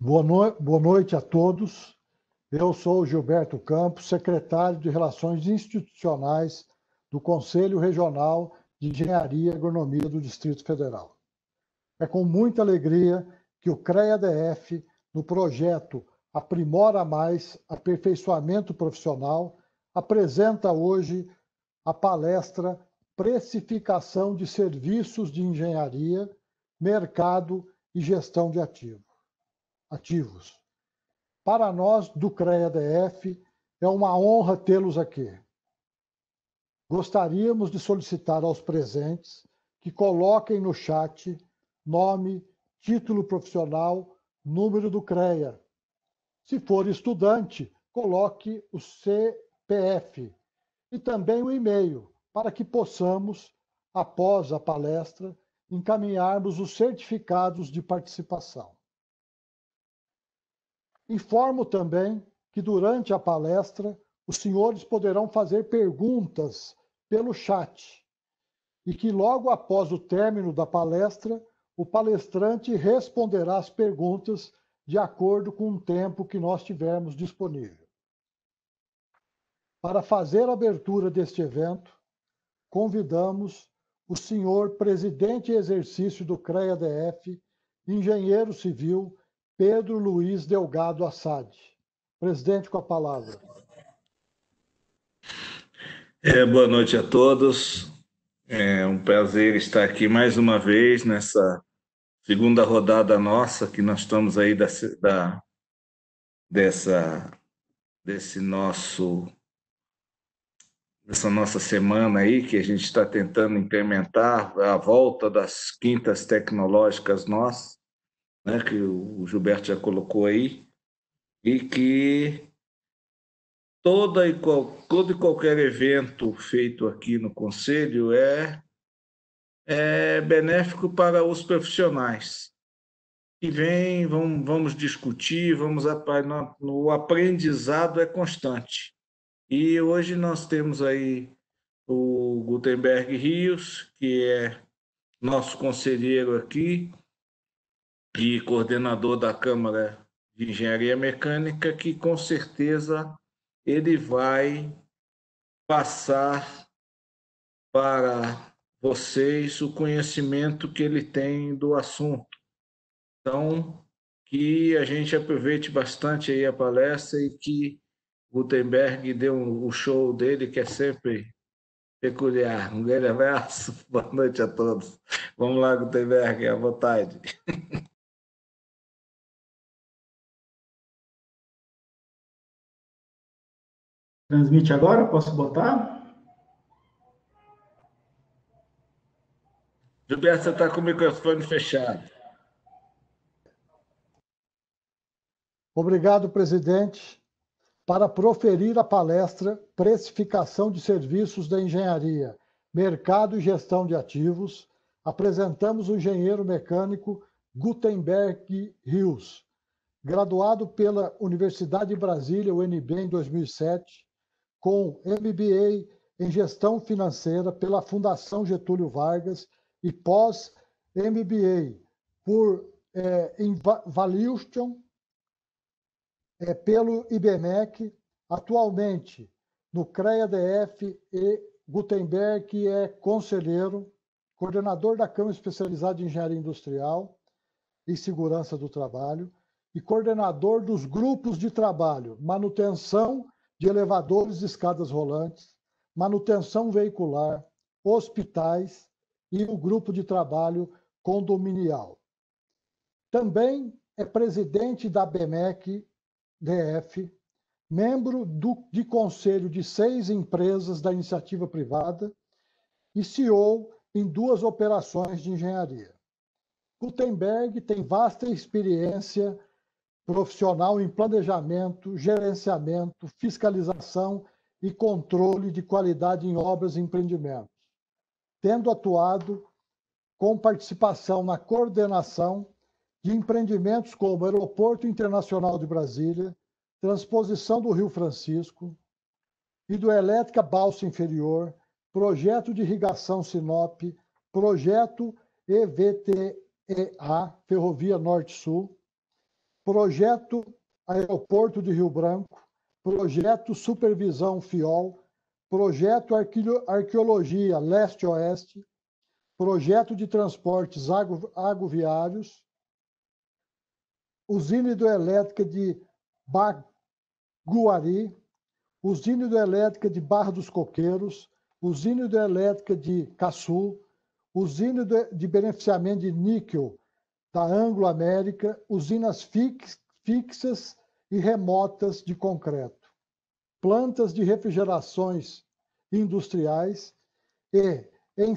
Boa noite a todos. Eu sou o Gilberto Campos, secretário de Relações Institucionais do Conselho Regional de Engenharia e Agronomia do Distrito Federal. É com muita alegria que o CREA-DF, no projeto Aprimora Mais, Aperfeiçoamento Profissional, apresenta hoje a palestra Precificação de Serviços de Engenharia, Mercado e Gestão de Ativos. Para nós, do CREA-DF, é uma honra tê-los aqui. Gostaríamos de solicitar aos presentes que coloquem no chat nome, título profissional, número do CREA. Se for estudante, coloque o CPF e também o e-mail, para que possamos, após a palestra, encaminharmos os certificados de participação. Informo também que, durante a palestra, os senhores poderão fazer perguntas pelo chat e que, logo após o término da palestra, o palestrante responderá as perguntas de acordo com o tempo que nós tivermos disponível. Para fazer a abertura deste evento, convidamos o senhor presidente em exercício do CREA-DF, engenheiro civil, Pedro Luiz Delgado Assad. Presidente, com a palavra. Boa noite a todos. É um prazer estar aqui mais uma vez nessa segunda rodada nossa, que nós estamos aí dessa nossa semana aí, que a gente está tentando implementar a volta das quintas tecnológicas nossas, né, que o Gilberto já colocou aí, e que todo e qualquer evento feito aqui no Conselho é benéfico para os profissionais. E vamos discutir, o aprendizado é constante. E hoje nós temos aí o Gutenberg Rios, que é nosso conselheiro aqui e coordenador da Câmara de Engenharia Mecânica, que com certeza ele vai passar para vocês o conhecimento que ele tem do assunto. Então, que a gente aproveite bastante aí a palestra e que Gutenberg dê o show dele, que é sempre peculiar. Um grande abraço, boa noite a todos. Vamos lá, Gutenberg, à vontade. Transmite agora? Posso botar? Gilberto, você está com o microfone fechado. Obrigado, presidente. Para proferir a palestra Precificação de Serviços da Engenharia, Mercado e Gestão de Ativos, apresentamos o engenheiro mecânico Gutenberg Rios, graduado pela Universidade de Brasília, UNB, em 2007, com MBA em Gestão Financeira pela Fundação Getúlio Vargas e pós-MBA em Valuation pelo IBMEC, atualmente no CREA-DF, e Gutenberg é conselheiro, coordenador da Câmara Especializada de Engenharia Industrial e Segurança do Trabalho e coordenador dos grupos de trabalho, manutenção de elevadores e escadas rolantes, manutenção veicular, hospitais e o grupo de trabalho condominial. Também é presidente da BMEC DF, membro de conselho de 6 empresas da iniciativa privada e CEO em 2 operações de engenharia. Gutenberg tem vasta experiência profissional em planejamento, gerenciamento, fiscalização e controle de qualidade em obras e empreendimentos, tendo atuado com participação na coordenação de empreendimentos como Aeroporto Internacional de Brasília, Transposição do Rio Francisco, Hidroelétrica Balsa Inferior, Projeto de Irrigação Sinop, Projeto EVTEA, Ferrovia Norte-Sul, Projeto Aeroporto de Rio Branco, Projeto Supervisão FIOL, Projeto Arqueologia Leste-Oeste, Projeto de Transportes Agroviários, Usina Hidroelétrica de Baguari, Usina Hidroelétrica de Barra dos Coqueiros, Usina Hidroelétrica de Caçu, Usina de Beneficiamento de Níquel da Anglo América, usinas fixas e remotas de concreto, plantas de refrigerações industriais e em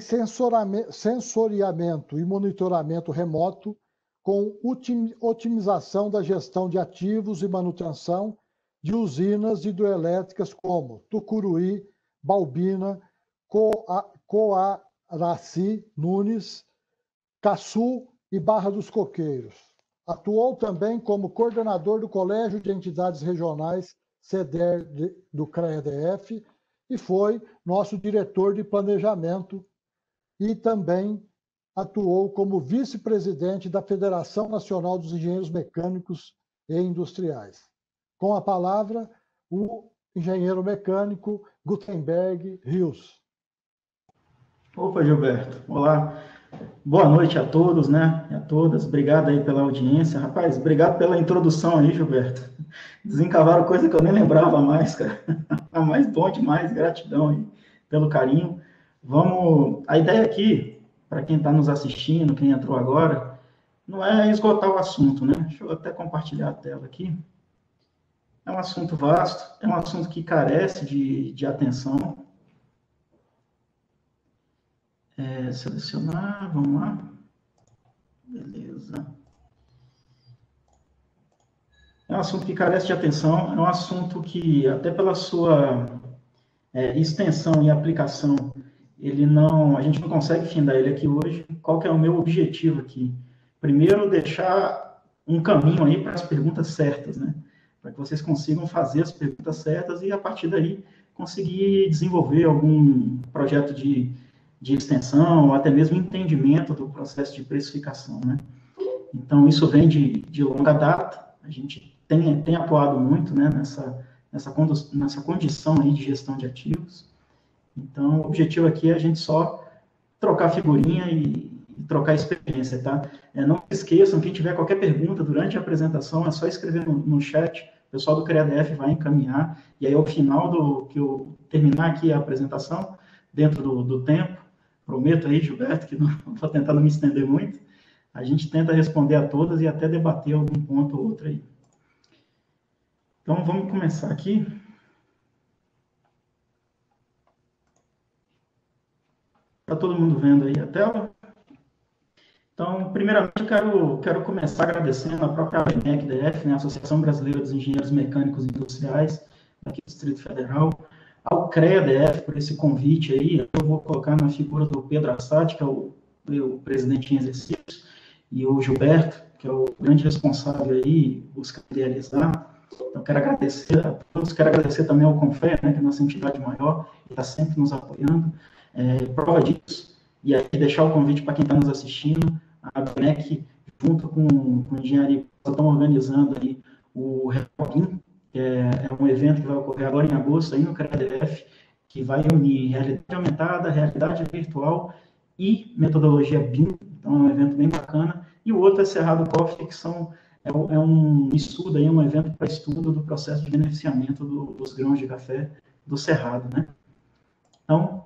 sensoriamento e monitoramento remoto, com otimização da gestão de ativos e manutenção de usinas hidroelétricas como Tucuruí, Balbina, Coaraci, Nunes, Caçu e Barra dos Coqueiros. Atuou também como coordenador do Colégio de Entidades Regionais, CEDER, do CREA-DF, e foi nosso diretor de planejamento e também atuou como vice-presidente da Federação Nacional dos Engenheiros Mecânicos e Industriais. Com a palavra, o engenheiro mecânico Gutenberg Rios. Opa, Gilberto. Olá. Boa noite a todos, né? E a todas. Obrigado aí pela audiência. Rapaz, obrigado pela introdução aí, Gilberto. Desencavaram coisa que eu nem lembrava mais, cara. Mas bom demais. Gratidão aí pelo carinho. Vamos... A ideia aqui, para quem está nos assistindo, quem entrou agora, não é esgotar o assunto, né? Deixa eu até compartilhar a tela aqui. É um assunto vasto, é um assunto que carece de atenção. Selecionar, vamos lá. Beleza. É um assunto que carece de atenção, é um assunto que, até pela sua extensão e aplicação, a gente não consegue findar ele aqui hoje. Qual que é o meu objetivo aqui? Primeiro, deixar um caminho aí para as perguntas certas, né? Para que vocês consigam fazer as perguntas certas e, a partir daí, conseguir desenvolver algum projeto de extensão, ou até mesmo entendimento do processo de precificação, né? Então, isso vem de longa data, a gente tem atuado muito, né, nessa condição aí de gestão de ativos. Então, o objetivo aqui é a gente só trocar figurinha e trocar experiência, tá? Não esqueçam, quem tiver qualquer pergunta durante a apresentação, é só escrever no chat, o pessoal do CREA-DF vai encaminhar, e aí ao final que eu terminar aqui a apresentação, dentro do tempo, prometo aí, Gilberto, que não vou tentar não me estender muito, a gente tenta responder a todas e até debater algum ponto ou outro aí. Então, vamos começar aqui. Está todo mundo vendo aí a tela? Então, primeiramente, eu quero começar agradecendo a própria ABMEC-DF, né, a Associação Brasileira dos Engenheiros Mecânicos Industriais, aqui do Distrito Federal, ao CREA-DF por esse convite aí. Eu vou colocar na figura do Pedro Assad, que é o presidente em exercício, e o Gilberto, que é o grande responsável aí, busca realizar. Então, quero agradecer a todos, quero agradecer também ao Confé, né, que é a nossa entidade maior, que está sempre nos apoiando. Prova disso, e aí deixar o convite para quem está nos assistindo, a ABMEC, junto com a Engenharia, estão organizando aí o REPOBIM, que é um evento que vai ocorrer agora em agosto, aí no CREA-DF, que vai unir realidade aumentada, realidade virtual e metodologia BIM, então é um evento bem bacana. E o outro é Cerrado Coffee, que é um estudo, aí, um evento para estudo do processo de beneficiamento dos grãos de café do Cerrado, né? Então,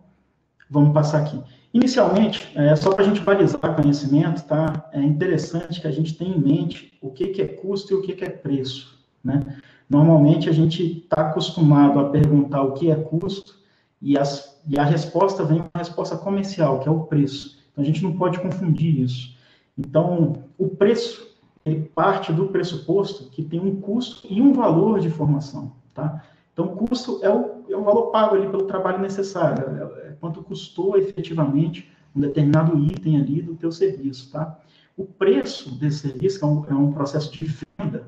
vamos passar aqui. Inicialmente, só para a gente balizar conhecimento, tá? É interessante que a gente tenha em mente o que é custo e o que é preço, né? Normalmente, a gente está acostumado a perguntar o que é custo e a resposta vem uma resposta comercial, que é o preço. Então, a gente não pode confundir isso. Então, o preço, ele parte do pressuposto que tem um custo e um valor de formação, tá? Então, o custo é o valor pago ali pelo trabalho necessário, é quanto custou efetivamente um determinado item ali do teu serviço, tá? O preço desse serviço, que é um processo de venda,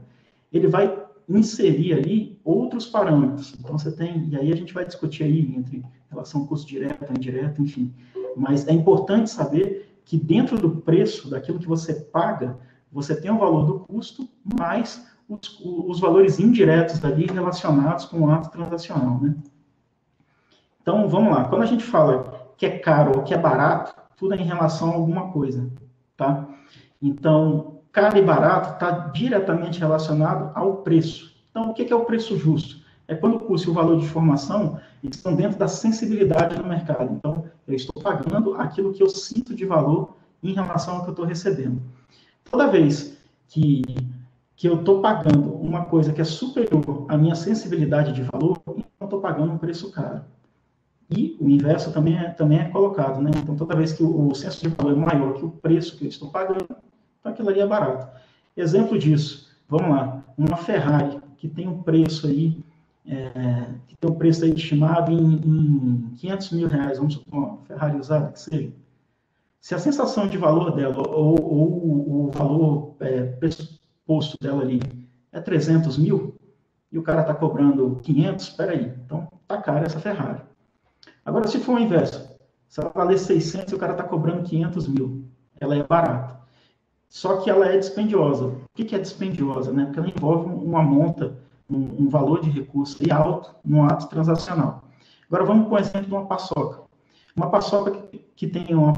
ele vai inserir ali outros parâmetros. Então, você tem, e aí a gente vai discutir aí entre relação custo direto, indireto, enfim. Mas é importante saber que dentro do preço, daquilo que você paga, Você tem o valor do custo, mais os valores indiretos ali relacionados com o ato transacional, né? Então, vamos lá. Quando a gente fala que é caro ou que é barato, tudo é em relação a alguma coisa, tá? Então, caro e barato está diretamente relacionado ao preço. Então, o que é o preço justo? É quando o custo e o valor de informação estão dentro da sensibilidade do mercado. Então, eu estou pagando aquilo que eu sinto de valor em relação ao que eu estou recebendo. Toda vez que eu estou pagando uma coisa que é superior à minha sensibilidade de valor, então eu estou pagando um preço caro. E o inverso também é colocado, né? Então, toda vez que o senso de valor é maior que o preço que eu estou pagando, então aquilo ali é barato. Exemplo disso, vamos lá, uma Ferrari que tem um preço aí, estimado em 500 mil reais, vamos supor, uma Ferrari usada que seja. Se a sensação de valor dela, ou o valor pressuposto dela ali é 300 mil, e o cara está cobrando 500, espera aí, então tá cara essa Ferrari. Agora, se for o inverso, se ela valer 600 e o cara está cobrando 500 mil, ela é barata. Só que ela é dispendiosa. O que é dispendiosa? Né? Porque ela envolve uma monta, um valor de recurso alto no ato transacional. Agora vamos com o exemplo de uma paçoca. Uma paçoca que tem um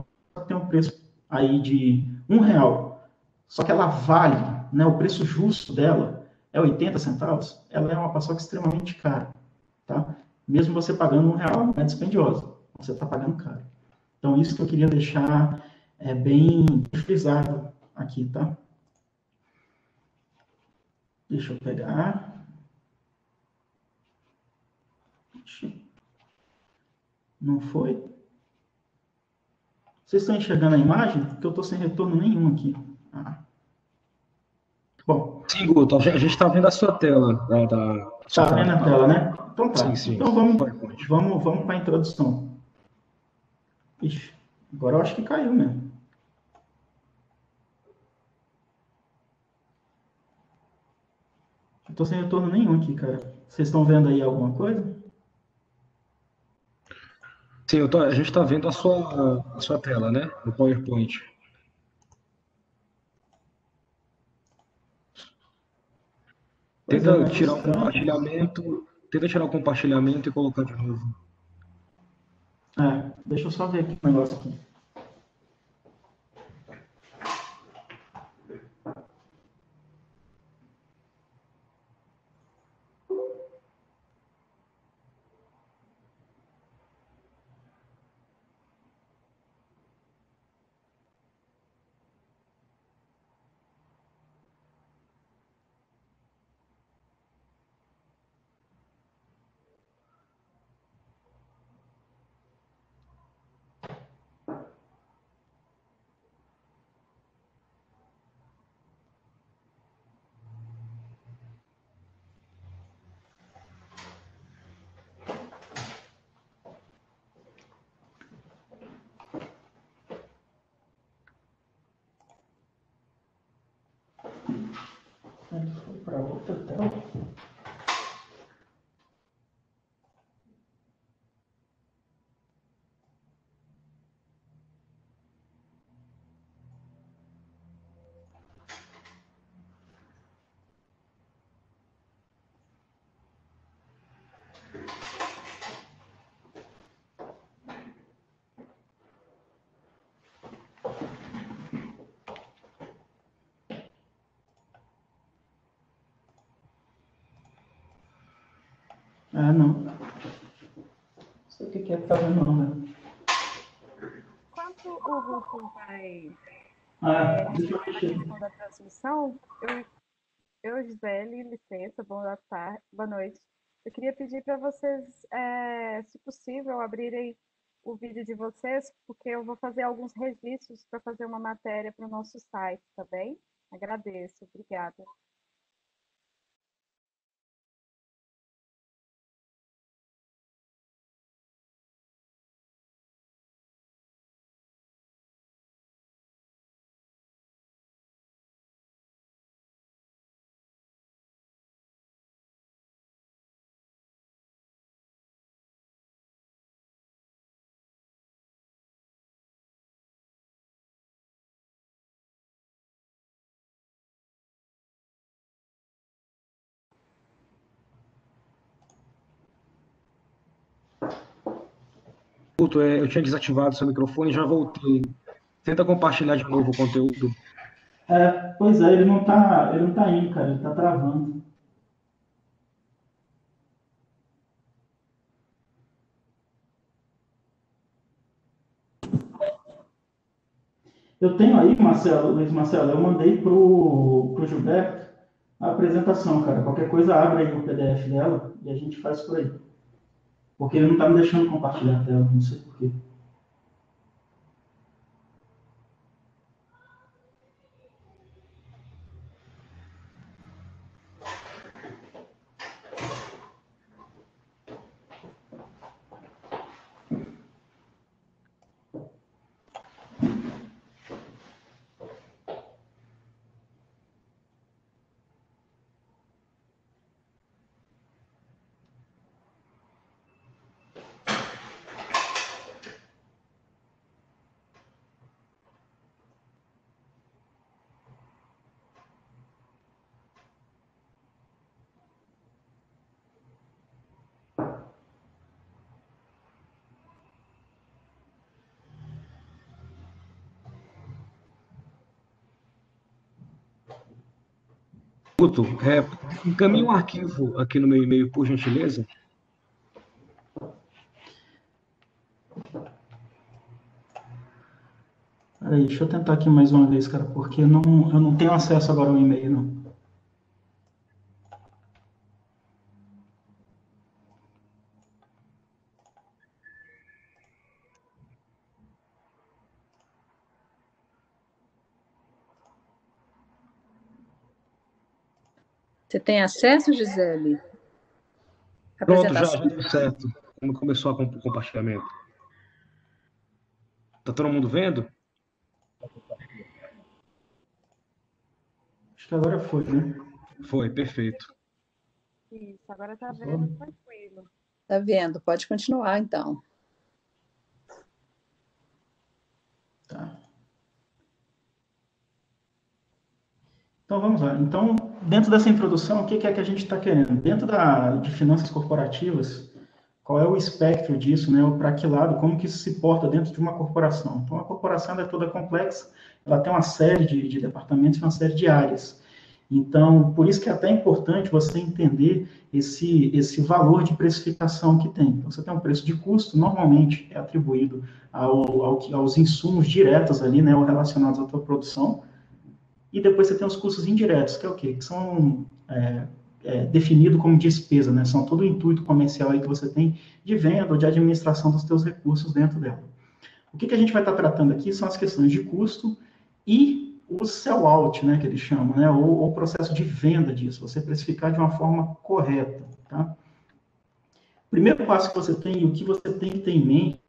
preço aí de R$ 1, só que ela vale, né, o preço justo dela é 80 centavos, ela é uma paçoca extremamente cara. Tá? Mesmo você pagando R$ 1, não é dispendiosa. Você está pagando caro. Então, isso que eu queria deixar bem frisado aqui, tá? Deixa eu pegar. Não foi? Vocês estão enxergando a imagem? Porque eu estou sem retorno nenhum aqui. Bom. Sim, Guto, a gente está vendo a sua tela. Está vendo a tela, né? Então tá. Sim, sim. Então vamos para a introdução. Ixi, agora eu acho que caiu mesmo. Não estou sem retorno nenhum aqui, cara. Vocês estão vendo aí alguma coisa? Sim, a gente está vendo a sua tela, né? No PowerPoint. Tenta tirar o compartilhamento. Tenta tirar o compartilhamento e colocar de novo. Deixa eu só ver aqui o negócio aqui. Ele foi para outra tela. Não. Não sei o que é que tá vendo, não, né? Enquanto o Guto vai Deixa eu a questão da transmissão, Gisele, licença, boa tarde, boa noite. Eu queria pedir para vocês, se possível, abrirem o vídeo de vocês, porque eu vou fazer alguns registros para fazer uma matéria para o nosso site, tá bem? Agradeço, obrigada. Guto, eu tinha desativado seu microfone e já voltei. Tenta compartilhar de novo o conteúdo. Pois é, ele não tá indo, cara, ele tá travando. Eu tenho aí, Luiz Marcelo, eu mandei pro Gilberto a apresentação, cara. Qualquer coisa, abre aí o PDF dela e a gente faz por aí. Porque ele não tá me deixando compartilhar a tela, não sei por quê. Guto, encaminhe um arquivo aqui no meu e-mail, por gentileza. Peraí, deixa eu tentar aqui mais uma vez, cara, porque eu não tenho acesso agora ao e-mail, não. Você tem acesso, Gisele? Pronto, já deu certo. Como começou o compartilhamento. Tá todo mundo vendo? Acho que agora foi, né? Foi, perfeito. Isso, agora tá vendo tranquilo. Tá vendo? Pode continuar, então. Tá. Então, vamos lá. Então, dentro dessa introdução, o que é que a gente está querendo? Dentro de finanças corporativas, qual é o espectro disso, né? Para que lado, como que isso se porta dentro de uma corporação? Então, a corporação é toda complexa, ela tem uma série de departamentos e uma série de áreas. Então, por isso que é até importante você entender esse valor de precificação que tem. Então, você tem um preço de custo, normalmente é atribuído aos insumos diretos ali, né, ou relacionados à tua produção, e depois você tem os custos indiretos, que é o quê? Que são definidos como despesa, né? São todo o intuito comercial aí que você tem de venda ou de administração dos teus recursos dentro dela. O que a gente vai estar tratando aqui são as questões de custo e o sell-out, né, que eles chamam, né? Ou o processo de venda disso, você precificar de uma forma correta, tá? O primeiro passo que você tem e o que você tem que ter em mente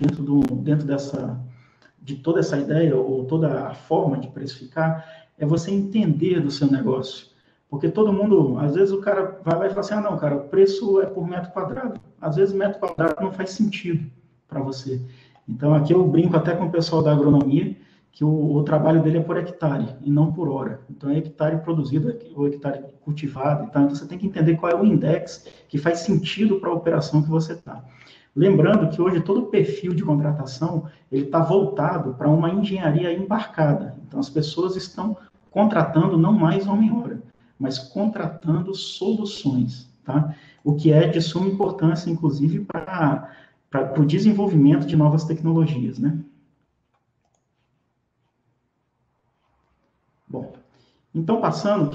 de toda essa ideia ou toda a forma de precificar é você entender do seu negócio. Porque todo mundo, às vezes o cara vai lá e fala assim, não, cara, o preço é por metro quadrado. Às vezes metro quadrado não faz sentido para você. Então aqui eu brinco até com o pessoal da agronomia, que o trabalho dele é por hectare e não por hora. Então é hectare produzido ou hectare cultivado. Então você tem que entender qual é o index que faz sentido para a operação que você está. Lembrando que hoje todo o perfil de contratação ele está voltado para uma engenharia embarcada. Então as pessoas estão contratando não mais homem-hora, mas contratando soluções, tá? O que é de suma importância, inclusive, para o desenvolvimento de novas tecnologias, né? Bom, então passando,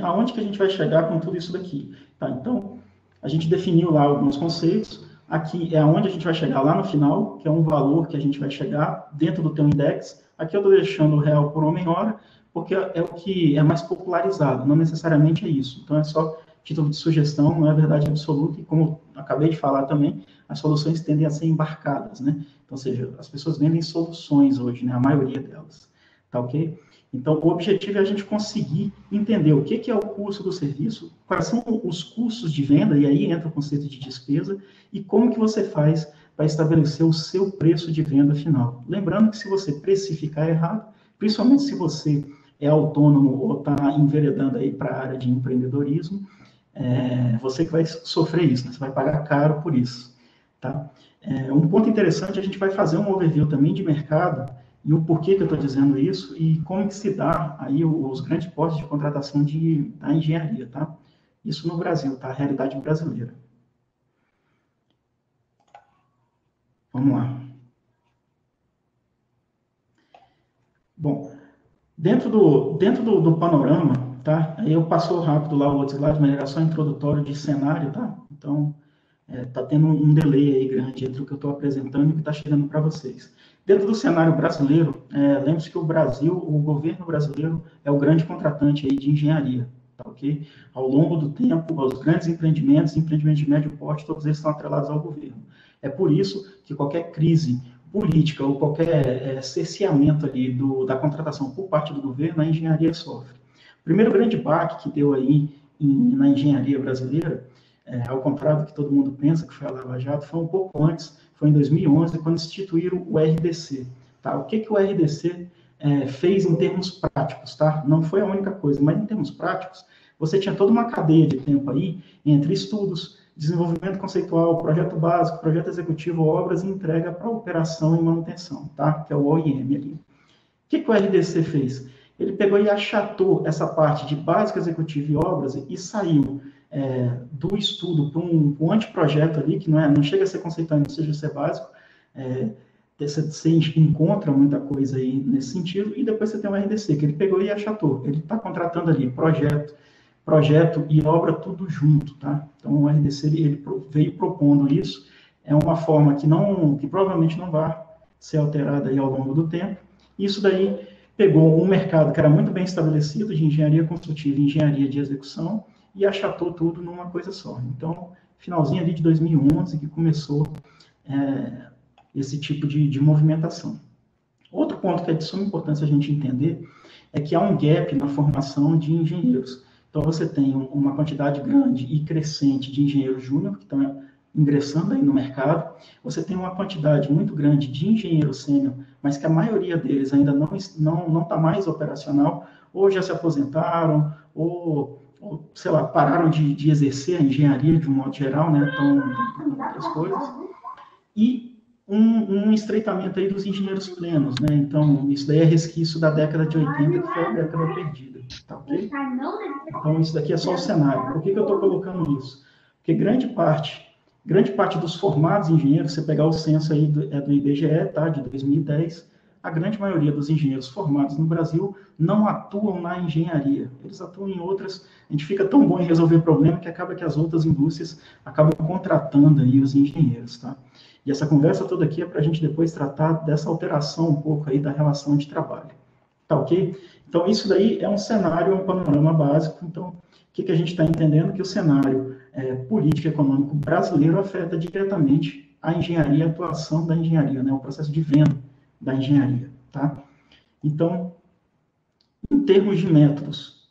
aonde que a gente vai chegar com tudo isso daqui? Tá, então, a gente definiu lá alguns conceitos, aqui é onde a gente vai chegar lá no final, que é um valor que a gente vai chegar dentro do teu index. Aqui eu estou deixando o real por homem-hora, porque é o que é mais popularizado, não necessariamente é isso. Então, é só título de sugestão, não é verdade absoluta, e como eu acabei de falar também, as soluções tendem a ser embarcadas, né? Então, ou seja, as pessoas vendem soluções hoje, né? A maioria delas, tá ok? Então, o objetivo é a gente conseguir entender o que é o custo do serviço, quais são os custos de venda, e aí entra o conceito de despesa, e como que você faz para estabelecer o seu preço de venda final. Lembrando que se você precificar errado, principalmente se você é autônomo ou está enveredando aí para a área de empreendedorismo, você que vai sofrer isso, né? Você vai pagar caro por isso. tá? Um ponto interessante, a gente vai fazer um overview também de mercado e o porquê que eu estou dizendo isso e como que se dá aí os grandes postos de contratação da engenharia, tá? Isso no Brasil, tá? A realidade brasileira. Vamos lá. Bom, dentro do panorama, tá? Aí eu passo rápido lá o outro slide, mas era só introdutório de cenário, tá? Então, tá tendo um delay aí grande entre o que eu estou apresentando e o que está chegando para vocês. Dentro do cenário brasileiro, lembre-se que o governo brasileiro é o grande contratante aí de engenharia, tá ok? Ao longo do tempo, os grandes empreendimentos de médio porte, todos eles estão atrelados ao governo. É por isso que qualquer crise política ou qualquer cerceamento ali da contratação por parte do governo, a engenharia sofre. O primeiro grande baque que deu aí na engenharia brasileira, ao contrário do que todo mundo pensa, que foi a Lava Jato, foi um pouco antes, foi em 2011, quando instituíram o RDC. Tá? O que o RDC fez em termos práticos? Tá? Não foi a única coisa, mas em termos práticos, você tinha toda uma cadeia de tempo aí entre estudos, desenvolvimento conceitual, projeto básico, projeto executivo, obras e entrega para operação e manutenção, tá? Que é o OIM ali. O que o RDC fez? Ele pegou e achatou essa parte de básico, executivo e obras e saiu do estudo para um anteprojeto ali, que não chega a ser conceitual, não seja ser básico, você encontra muita coisa aí nesse sentido, e depois você tem o RDC, que ele pegou e achatou. Ele está contratando ali projeto e obra tudo junto, tá? Então, o RDC ele veio propondo isso, é uma forma que provavelmente não vai ser alterada aí ao longo do tempo. Isso daí pegou um mercado que era muito bem estabelecido de engenharia construtiva e engenharia de execução e achatou tudo numa coisa só. Então, finalzinho ali de 2011 que começou esse tipo de movimentação. Outro ponto que é de suma importância a gente entender é que há um gap na formação de engenheiros. Então, você tem uma quantidade grande e crescente de engenheiros júnior que estão ingressando aí no mercado. Você tem uma quantidade muito grande de engenheiros sênior, mas que a maioria deles ainda não está mais operacional, ou já se aposentaram, ou sei lá, pararam de exercer a engenharia de um modo geral, né? Então, outras coisas. E um estreitamento aí dos engenheiros plenos, né? Então, isso daí é resquício da década de 80, que foi a década perdida, tá ok? Então, isso daqui é só o cenário. Por que eu estou colocando isso? Porque grande parte dos formados engenheiros, você pegar o censo aí do IBGE, tá? De 2010, a grande maioria dos engenheiros formados no Brasil não atuam na engenharia. Eles atuam em outras. A gente fica tão bom em resolver problema que acaba que as outras indústrias acabam contratando aí os engenheiros, tá? E essa conversa toda aqui é para a gente depois tratar dessa alteração um pouco aí da relação de trabalho. Tá ok? Então, isso daí é um cenário, um panorama básico. Então, o que a gente está entendendo? Que o cenário político e econômico brasileiro afeta diretamente a engenharia, a atuação da engenharia, né? O processo de venda da engenharia, tá? Então, em termos de métodos,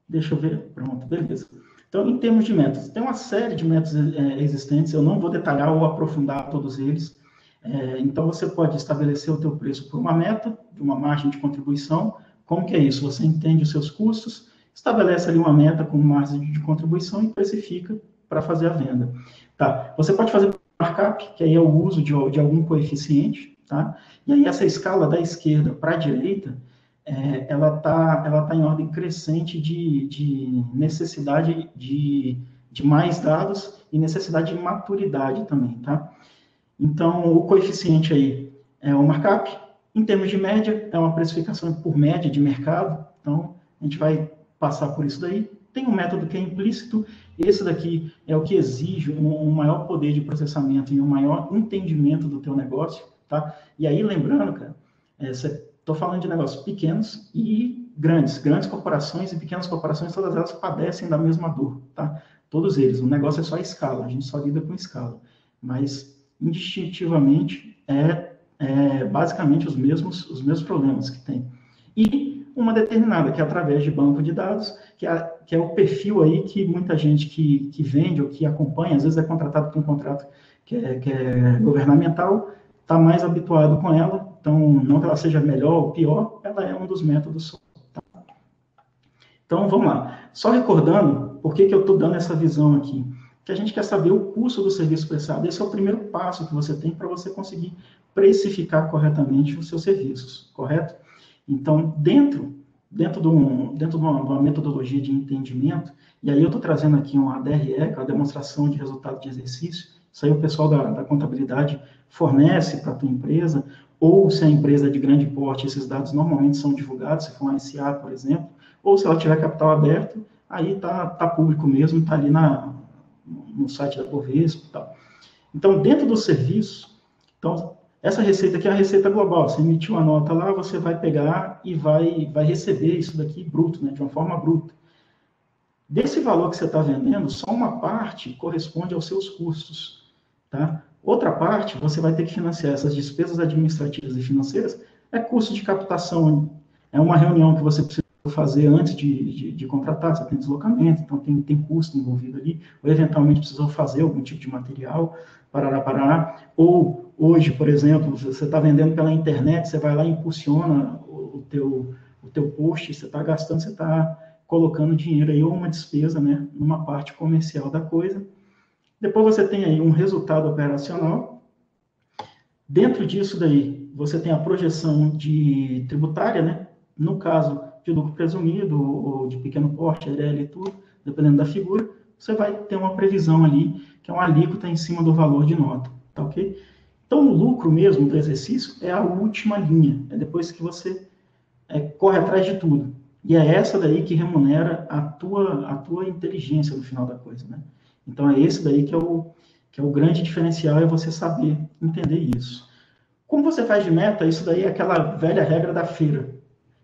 deixa eu ver, pronto, beleza. Então, em termos de métodos, tem uma série de métodos existentes, eu não vou detalhar ou aprofundar todos eles. Então, você pode estabelecer o teu preço por uma meta, de uma margem de contribuição. Como que é isso? Você entende os seus custos, estabelece ali uma meta com margem de contribuição e precifica para fazer a venda. Tá? Você pode fazer markup, que aí é o uso de algum coeficiente, tá? E aí essa escala da esquerda para a direita, ela tá em ordem crescente de necessidade de mais dados e necessidade de maturidade também, tá? Então, o coeficiente aí é o markup. Em termos de média, é uma precificação por média de mercado. Então, a gente vai passar por isso daí. Tem um método que é implícito. Esse daqui é o que exige um maior poder de processamento e um maior entendimento do teu negócio, tá? E aí, lembrando, cara, estou falando de negócios pequenos e grandes corporações e pequenas corporações, todas elas padecem da mesma dor, tá? Todos eles. O negócio é só escala, a gente só lida com escala. Mas, indistintivamente, basicamente os mesmos problemas que tem. E uma determinada, que é através de banco de dados, que é o perfil aí que muita gente que vende ou que acompanha, às vezes é contratado por um contrato que é governamental, está mais habituado com ela. Então, não que ela seja melhor ou pior, ela é um dos métodos. Tá? Então, vamos lá. Só recordando, por que eu estou dando essa visão aqui? que a gente quer saber o custo do serviço prestado. Esse é o primeiro passo que você tem para você conseguir precificar corretamente os seus serviços, correto? Então, dentro de uma metodologia de entendimento, e aí eu estou trazendo aqui uma DRE, que é a demonstração de resultado de exercício, isso aí o pessoal da contabilidade fornece para a tua empresa, ou se a empresa é de grande porte, esses dados normalmente são divulgados, se for uma SA, por exemplo, ou se ela tiver capital aberto, aí tá público mesmo, está ali no site da Bovespa e tal. Então, dentro do serviço, então, essa receita aqui é a receita global. Você emitiu uma nota lá, você vai pegar e vai receber isso daqui bruto, né, de uma forma bruta. Desse valor que você está vendendo, só uma parte corresponde aos seus custos, tá? Outra parte, você vai ter que financiar essas despesas administrativas e financeiras, é custo de captação, é uma reunião que você precisa fazer antes de contratar, você tem deslocamento, então tem custo envolvido ali, ou eventualmente precisou fazer algum tipo de material, parará, ou hoje, por exemplo, você está vendendo pela internet, você vai lá e impulsiona o teu post, você está gastando, você está colocando dinheiro aí, ou uma despesa, né, numa parte comercial da coisa. Depois você tem aí um resultado operacional. Dentro disso daí, você tem a projeção de tributária, né, no caso de lucro presumido, ou de pequeno porte, ARL e tudo, dependendo da figura, você vai ter uma previsão ali, que é uma alíquota em cima do valor de nota, tá ok? Então, o lucro mesmo do exercício é a última linha, é depois que você corre atrás de tudo. E é essa daí que remunera a tua inteligência no final da coisa, né? Então, é esse daí que é o grande diferencial, é você saber entender isso. Como você faz de meta, isso daí é aquela velha regra da feira.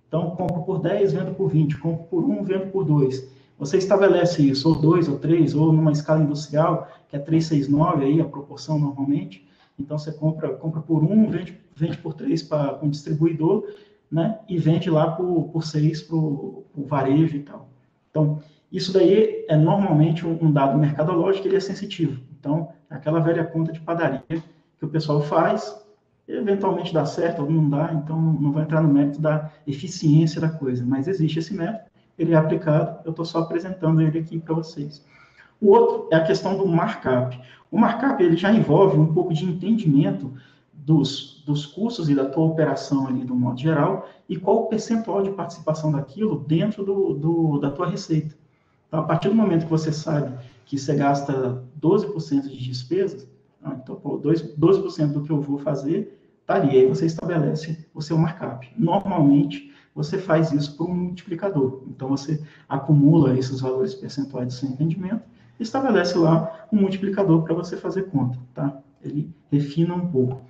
Então, compro por 10, vendo por 20, compro por 1, vendo por 2. Você estabelece isso, ou 2, ou 3, ou numa escala industrial, que é 369, aí a proporção normalmente. Então, você compra por 1, vende por 3 para um distribuidor, né? E vende lá por 6 para o varejo e tal. Então, isso daí é normalmente um dado mercadológico, ele é sensitivo. Então, é aquela velha conta de padaria que o pessoal faz, eventualmente dá certo, ou não dá, então não vai entrar no mérito da eficiência da coisa, mas existe esse método, ele é aplicado, eu estou só apresentando ele aqui para vocês. O outro é a questão do markup. O markup, ele já envolve um pouco de entendimento dos custos e da tua operação ali, do modo geral, e qual o percentual de participação daquilo dentro da tua receita. Então, a partir do momento que você sabe que você gasta 12% de despesas, então, 12% do que eu vou fazer está ali. Aí você estabelece o seu markup. Normalmente, você faz isso por um multiplicador. Então, você acumula esses valores percentuais do seu entendimento e estabelece lá um multiplicador para você fazer conta, tá? Ele refina um pouco.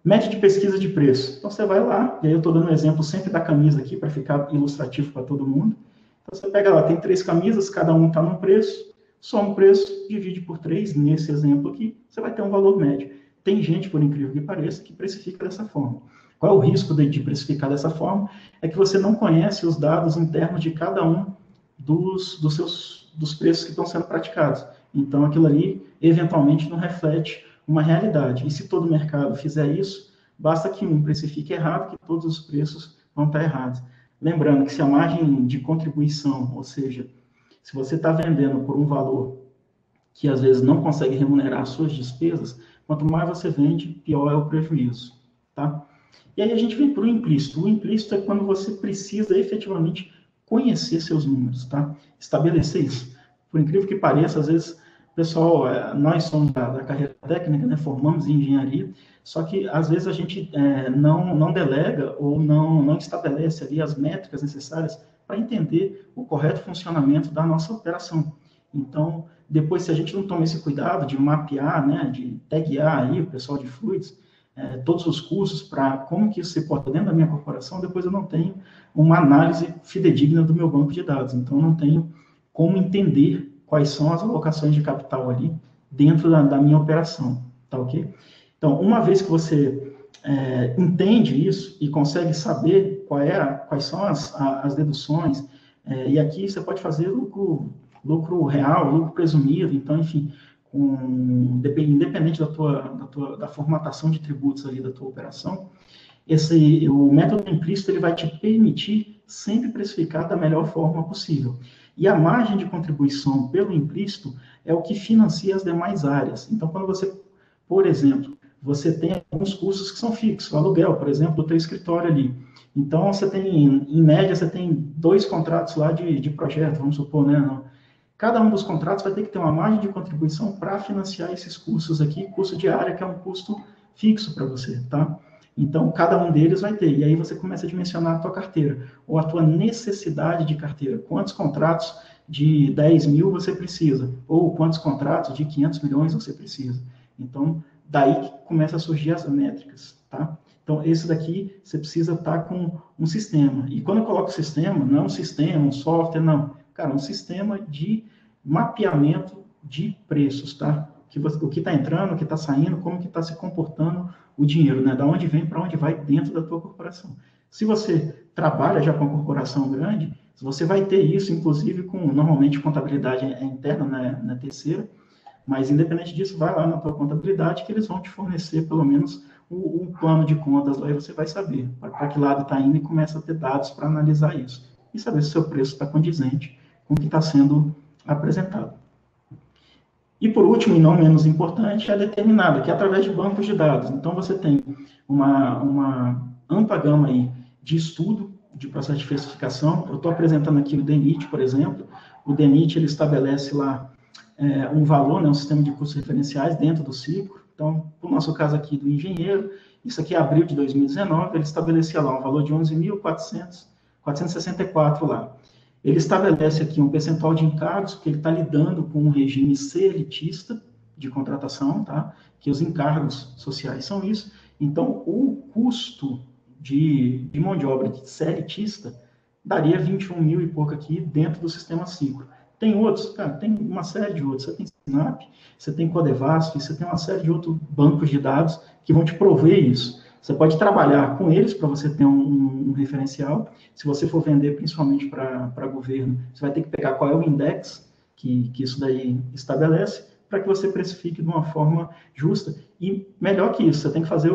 Método de pesquisa de preço. Então, você vai lá, e aí eu estou dando um exemplo sempre da camisa aqui, para ficar ilustrativo para todo mundo. Então, você pega lá, tem 3 camisas, cada um está num preço, soma o preço, divide por 3, nesse exemplo aqui, você vai ter um valor médio. Tem gente, por incrível que pareça, que precifica dessa forma. Qual é o risco de precificar dessa forma? É que você não conhece os dados internos de cada um dos preços que estão sendo praticados. Então, aquilo ali, eventualmente, não reflete uma realidade. E se todo o mercado fizer isso, basta que um precifique errado, que todos os preços vão estar errados. Lembrando que se a margem de contribuição, ou seja, se você está vendendo por um valor que às vezes não consegue remunerar as suas despesas, quanto mais você vende, pior é o prejuízo, tá? E aí a gente vem para o implícito. O implícito é quando você precisa efetivamente conhecer seus números, tá? Estabelecer isso. Por incrível que pareça, às vezes, pessoal, nós somos da carreira técnica, né? Formamos em engenharia, só que às vezes a gente não delega ou não estabelece ali as métricas necessárias para entender o correto funcionamento da nossa operação. Então, depois, se a gente não toma esse cuidado de mapear, né, de taguear aí o pessoal de fluidos, todos os custos para como que isso se porta dentro da minha corporação, depois eu não tenho uma análise fidedigna do meu banco de dados. Então, eu não tenho como entender quais são as alocações de capital ali dentro da minha operação, tá ok? Então, uma vez que você entende isso e consegue saber quais são as deduções, e aqui você pode fazer lucro real, lucro presumido, então, enfim, independente da formatação de tributos ali da tua operação, o método implícito ele vai te permitir sempre precificar da melhor forma possível. E a margem de contribuição pelo implícito é o que financia as demais áreas. Então, quando você, por exemplo, você tem alguns custos que são fixos, o aluguel, por exemplo, do teu escritório ali. Então, você tem, em média, você tem 2 contratos lá de projeto, vamos supor, né? Não. Cada um dos contratos vai ter que ter uma margem de contribuição para financiar esses custos aqui, custo de área, que é um custo fixo para você, tá? Então, cada um deles vai ter. E aí você começa a dimensionar a tua carteira, ou a tua necessidade de carteira. Quantos contratos de 10 mil você precisa? Ou quantos contratos de 500 milhões você precisa? Então, daí que começa a surgir as métricas, tá? Então, esse daqui, você precisa estar com um sistema. E quando eu coloco sistema, não é um sistema, um software, não. Cara, um sistema de mapeamento de preços, tá? O que está entrando, o que está saindo, como que está se comportando o dinheiro, né? Da onde vem, para onde vai dentro da tua corporação. Se você trabalha já com uma corporação grande, você vai ter isso, inclusive, normalmente, contabilidade interna, né, na terceira, mas, independente disso, vai lá na tua contabilidade que eles vão te fornecer, pelo menos, um plano de contas lá e você vai saber para que lado está indo e começa a ter dados para analisar isso. E saber se o seu preço está condizente com o que está sendo apresentado. E, por último, e não menos importante, é a determinada, que é através de bancos de dados. Então, você tem uma ampla gama aí de estudo de processo de especificação. Eu estou apresentando aqui o DENIT, por exemplo. O DENIT, ele estabelece lá um valor, né, um sistema de custos referenciais dentro do ciclo. Então, no nosso caso aqui do engenheiro, isso aqui é abril de 2019, ele estabelecia lá um valor de 11.464 lá. Ele estabelece aqui um percentual de encargos, porque ele está lidando com um regime CLTista de contratação, tá? Que os encargos sociais são isso. Então, o custo de mão de obra de CLTista daria 21 mil e pouco aqui dentro do sistema ciclo. Tem outros, cara, tem uma série de outros. Você tem Sinap, você tem Codevasf, você tem uma série de outros bancos de dados que vão te prover isso. Você pode trabalhar com eles para você ter um referencial. Se você for vender principalmente para governo, você vai ter que pegar qual é o index que isso daí estabelece para que você precifique de uma forma justa. E melhor que isso, você tem que fazer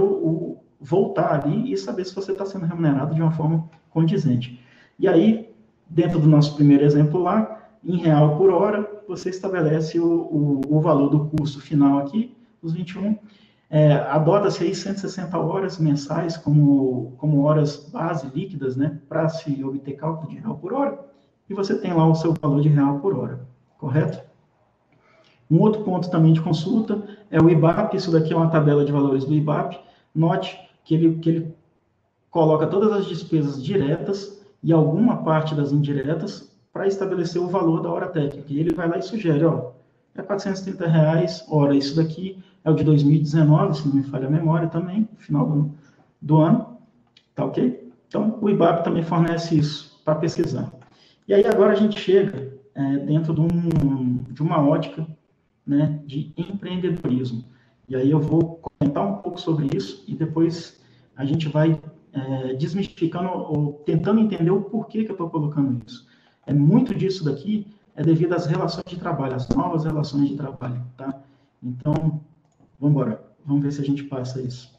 voltar ali e saber se você está sendo remunerado de uma forma condizente. E aí, dentro do nosso primeiro exemplo lá, em real por hora, você estabelece o valor do custo final aqui, os 21. Adota-se aí 160 horas mensais como horas base líquidas, né, para se obter cálculo de real por hora, e você tem lá o seu valor de real por hora, correto? Um outro ponto também de consulta é o IBAP, isso daqui é uma tabela de valores do IBAP. Note que ele coloca todas as despesas diretas e alguma parte das indiretas para estabelecer o valor da hora técnica. E ele vai lá e sugere, ó, é R$430, ora, isso daqui é o de 2019, se não me falha a memória também, no final do ano, tá ok? Então, o IBAP também fornece isso para pesquisar. E aí, agora a gente chega dentro de uma ótica, né, de empreendedorismo. E aí eu vou comentar um pouco sobre isso e depois a gente vai desmistificando ou tentando entender o porquê que eu estou colocando isso. Muito disso daqui é devido às relações de trabalho, às novas relações de trabalho, tá? Então, vamos embora. Vamos ver se a gente passa isso.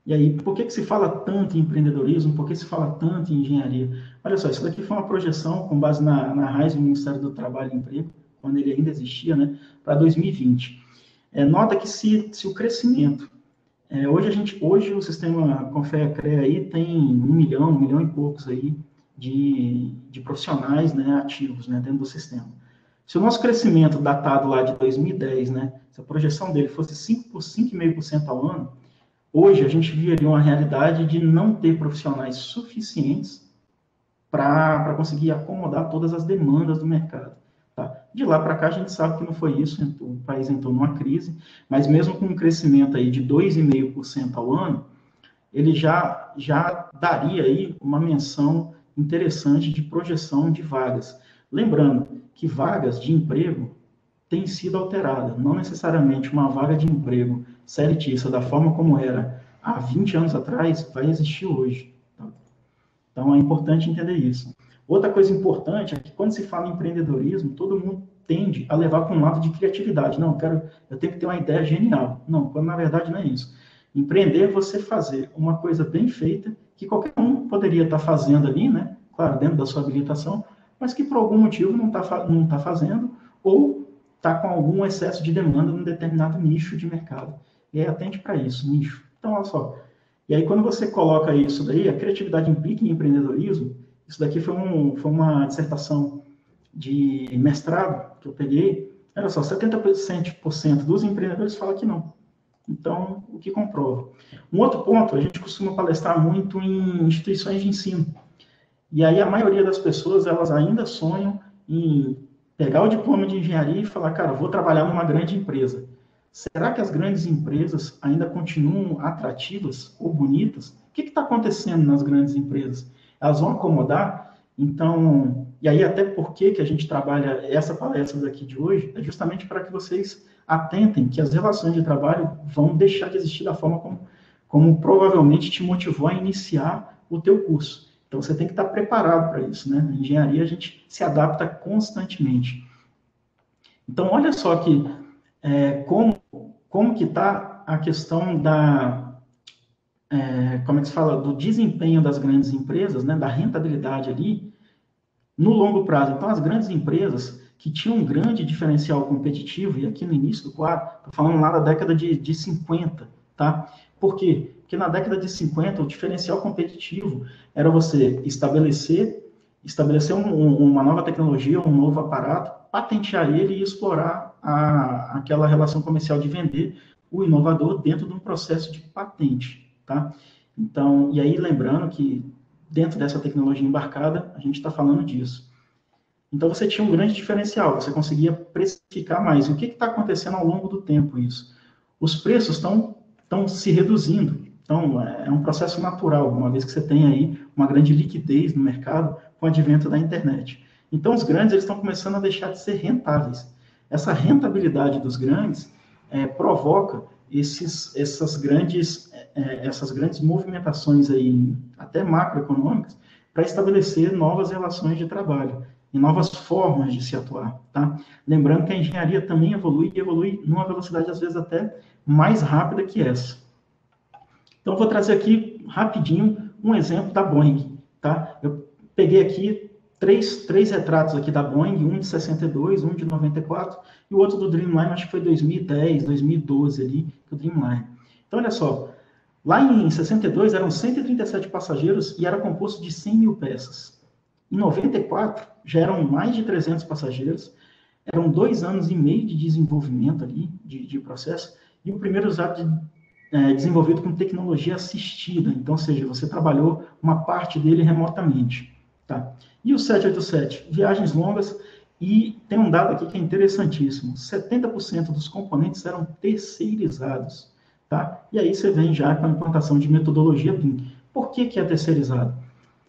E aí, por que se fala tanto em empreendedorismo? Por que se fala tanto em engenharia? Olha só, isso daqui foi uma projeção com base na RAIS, do Ministério do Trabalho e Emprego, quando ele ainda existia, né, para 2020. Nota que se o crescimento... hoje o sistema Confea-CREA aí tem 1 milhão e poucos aí de profissionais, né, ativos, né, dentro do sistema. Se o nosso crescimento datado lá de 2010, né, se a projeção dele fosse 5,5% ao ano, hoje a gente viveria uma realidade de não ter profissionais suficientes para conseguir acomodar todas as demandas do mercado. Tá? De lá para cá a gente sabe que não foi isso, o país entrou numa crise, mas mesmo com um crescimento aí de 2,5% ao ano, ele já daria aí uma menção interessante de projeção de vagas. Lembrando que vagas de emprego têm sido alteradas, não necessariamente uma vaga de emprego CLTista da forma como era há 20 anos atrás vai existir hoje. Tá? Então é importante entender isso. Outra coisa importante é que quando se fala em empreendedorismo, todo mundo tende a levar para um lado de criatividade. Não, eu tenho que ter uma ideia genial. Não, quando na verdade não é isso. Empreender é você fazer uma coisa bem feita, que qualquer um poderia estar fazendo ali, né? Claro, dentro da sua habilitação, mas que por algum motivo não tá fazendo, ou está com algum excesso de demanda num determinado nicho de mercado. E aí atende para isso, nicho. Então, olha só. E aí, quando você coloca isso daí, a criatividade implica em empreendedorismo. Isso daqui foi uma dissertação de mestrado que eu peguei. Olha só, 70% dos empreendedores falam que não. Então, o que comprova? Um outro ponto, a gente costuma palestrar muito em instituições de ensino. E aí, a maioria das pessoas, elas ainda sonham em pegar o diploma de engenharia e falar, cara, vou trabalhar numa grande empresa. Será que as grandes empresas ainda continuam atrativas ou bonitas? O que está acontecendo nas grandes empresas? Elas vão acomodar? Então, e aí até por que a gente trabalha essa palestra daqui de hoje, é justamente para que vocês atentem que as relações de trabalho vão deixar de existir da forma como provavelmente te motivou a iniciar o teu curso. Então, você tem que estar preparado para isso, né? Na engenharia, a gente se adapta constantemente. Então, olha só que como que está a questão como é que se fala, do desempenho das grandes empresas, né, da rentabilidade ali, no longo prazo. Então, as grandes empresas que tinham um grande diferencial competitivo, e aqui no início do quadro, estou falando lá da década de 50, tá? Por quê? Porque na década de 50, o diferencial competitivo era você estabelecer uma nova tecnologia, um novo aparato, patentear ele e explorar aquela relação comercial de vender o inovador dentro de um processo de patente, tá? Então, e aí lembrando que dentro dessa tecnologia embarcada, a gente está falando disso. Então, você tinha um grande diferencial, você conseguia precificar mais. E o que está acontecendo ao longo do tempo isso? Os preços estão se reduzindo. Então, é um processo natural, uma vez que você tem aí uma grande liquidez no mercado com o advento da internet. Então, os grandes eles estão começando a deixar de ser rentáveis. Essa rentabilidade dos grandes provoca essas grandes movimentações aí, até macroeconômicas, para estabelecer novas relações de trabalho e novas formas de se atuar, tá? Lembrando que a engenharia também evolui numa velocidade, às vezes, até mais rápida que essa. Então, eu vou trazer aqui, rapidinho, um exemplo da Boeing, tá? Eu peguei aqui três retratos aqui da Boeing, um de 62, um de 94, e o outro do Dreamliner, acho que foi 2010, 2012 ali, o Dreamliner. Então, olha só, lá em 62 eram 137 passageiros e era composto de 100 mil peças. Em 94, já eram mais de 300 passageiros, eram 2 anos e meio de desenvolvimento ali, de processo, e o primeiro usado desenvolvido com tecnologia assistida, então, ou seja, você trabalhou uma parte dele remotamente, tá? E o 787, viagens longas, e tem um dado aqui que é interessantíssimo, 70% dos componentes eram terceirizados, tá? E aí você vem já com a implantação de metodologia BIM. Por que é terceirizado?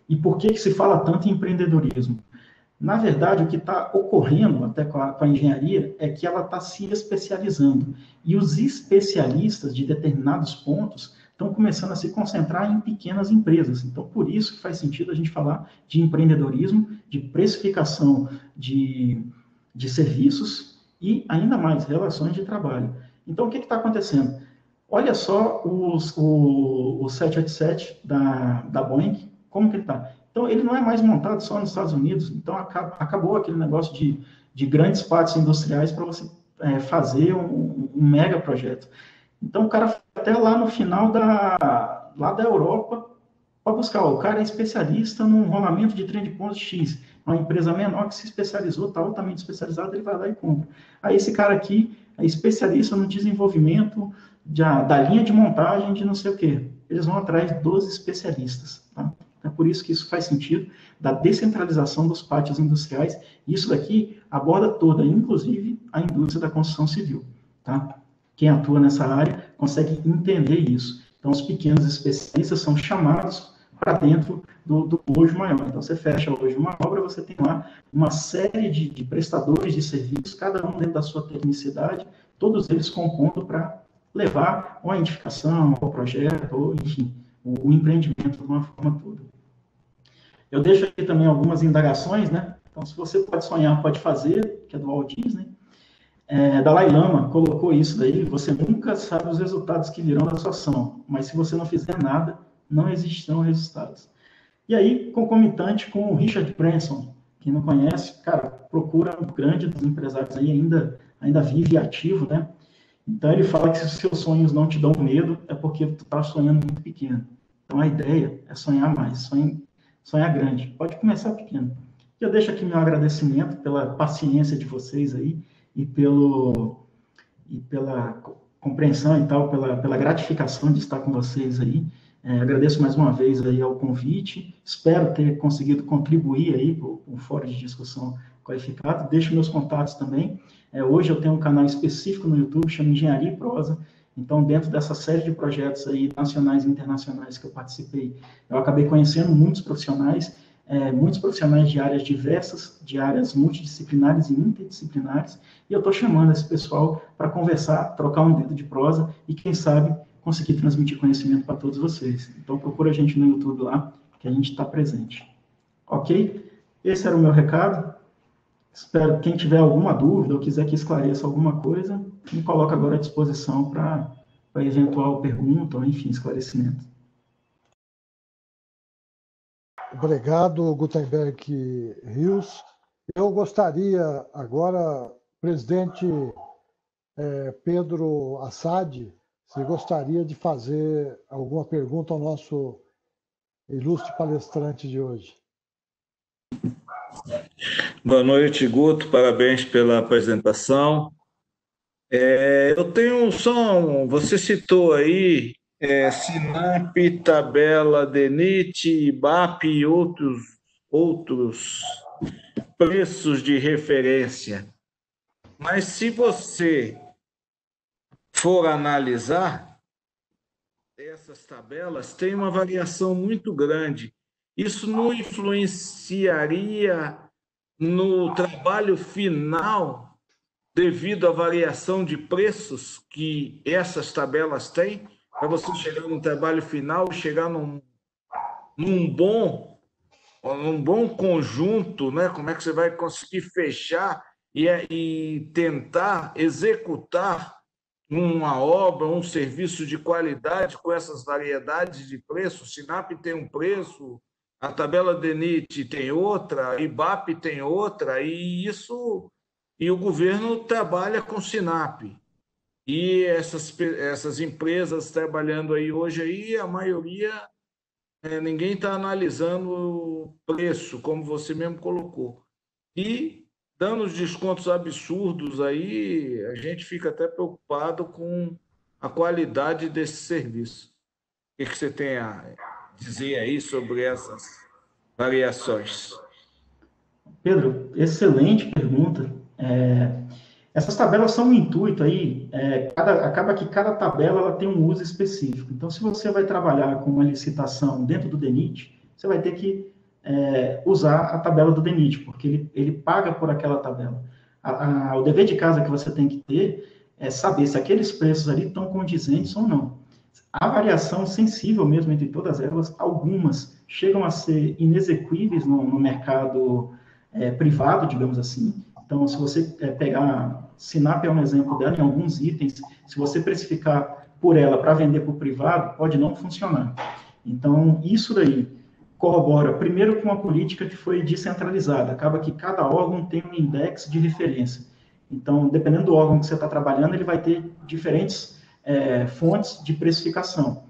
E por que se fala tanto em empreendedorismo? Na verdade, o que está ocorrendo até com a engenharia é que ela está se especializando. E os especialistas de determinados pontos estão começando a se concentrar em pequenas empresas. Então, por isso que faz sentido a gente falar de empreendedorismo, de precificação de serviços e, ainda mais, relações de trabalho. Então, o que está acontecendo? Olha só o 787 da Boeing, como que ele está? Então, ele não é mais montado só nos Estados Unidos. Então, acabou aquele negócio de grandes partes industriais para você fazer um mega projeto. Então, o cara foi até lá no final lá da Europa para buscar. O cara é especialista no rolamento de trem de pontos X. Uma empresa menor que se especializou, está altamente especializada, ele vai lá e compra. Aí, esse cara aqui é especialista no desenvolvimento da linha de montagem de não sei o quê. Eles vão atrás dos especialistas, tá? É por isso que isso faz sentido, da descentralização dos pátios industriais. Isso daqui aborda toda, inclusive a indústria da construção civil, tá? Quem atua nessa área consegue entender isso. Então, os pequenos especialistas são chamados para dentro do bojo maior. Então, você fecha hoje uma obra, você tem lá uma série de prestadores de serviços, cada um dentro da sua tecnicidade, todos eles compondo para levar ou a edificação, ou o projeto, ou, enfim, o empreendimento de uma forma toda. Eu deixo aqui também algumas indagações, né? Então, se você pode sonhar, pode fazer, que é do Walt Disney. Dalai Lama colocou isso daí, você nunca sabe os resultados que virão da sua ação, mas se você não fizer nada, não existirão resultados. E aí, concomitante com o Richard Branson, Quem não conhece, cara, procura o grande dos empresários aí, ainda vive ativo, né? Então, ele fala que se os seus sonhos não te dão medo, é porque tu está sonhando muito pequeno. Então, a ideia é sonhar mais, sonhar grande. Pode começar pequeno. Eu deixo aqui meu agradecimento pela paciência de vocês aí e pela compreensão e tal, pela gratificação de estar com vocês aí. Agradeço mais uma vez aí ao convite. Espero ter conseguido contribuir aí para o fórum de discussão qualificado. Deixo meus contatos também. Hoje eu tenho um canal específico no YouTube, chama Engenharia e Prosa. Então, dentro dessa série de projetos aí, nacionais e internacionais que eu participei, eu acabei conhecendo muitos profissionais de áreas diversas, de áreas multidisciplinares e interdisciplinares, e eu estou chamando esse pessoal para conversar, trocar um dedo de prosa e, quem sabe, conseguir transmitir conhecimento para todos vocês. Então, procura a gente no YouTube lá, que a gente está presente. Ok? Esse era o meu recado. Espero que quem tiver alguma dúvida ou quiser que esclareça alguma coisa, me coloca agora à disposição para eventual pergunta ou, enfim, esclarecimento. Obrigado, Gutenberg Rios. Eu gostaria agora, presidente Pedro Assad, se gostaria de fazer alguma pergunta ao nosso ilustre palestrante de hoje. Boa noite, Guto. Parabéns pela apresentação. Eu tenho só você citou aí SINAP, tabela DENIT, IBAP e outros preços de referência. Mas se você for analisar, essas tabelas têm uma variação muito grande. Isso não influenciaria no trabalho final devido à variação de preços que essas tabelas têm, para você chegar no trabalho final, chegar num bom conjunto, né? Como é que você vai conseguir fechar e tentar executar uma obra, um serviço de qualidade com essas variedades de preço? O SINAP tem um preço, a tabela DENIT tem outra, a IBAP tem outra, e o governo trabalha com SINAP. E essas empresas trabalhando aí hoje, aí, a maioria, ninguém está analisando o preço, como você mesmo colocou. E dando os descontos absurdos aí, a gente fica até preocupado com a qualidade desse serviço. O que você tem a dizer aí sobre essas variações? Pedro, excelente pergunta. Essas tabelas são um intuito aí, acaba que cada tabela ela tem um uso específico. Então, se você vai trabalhar com uma licitação dentro do DENIT, você vai ter que usar a tabela do DENIT, porque ele paga por aquela tabela. O dever de casa que você tem que ter é saber se aqueles preços ali estão condizentes ou não. A variação sensível mesmo entre todas elas, algumas chegam a ser inexequíveis no mercado privado, digamos assim. Então, se você pegar, SINAP é um exemplo dela, em alguns itens, se você precificar por ela para vender para o privado, pode não funcionar. Então, isso daí corrobora, primeiro, com uma política que foi descentralizada. Acaba que cada órgão tem um index de referência. Então, dependendo do órgão que você está trabalhando, ele vai ter diferentes fontes de precificação.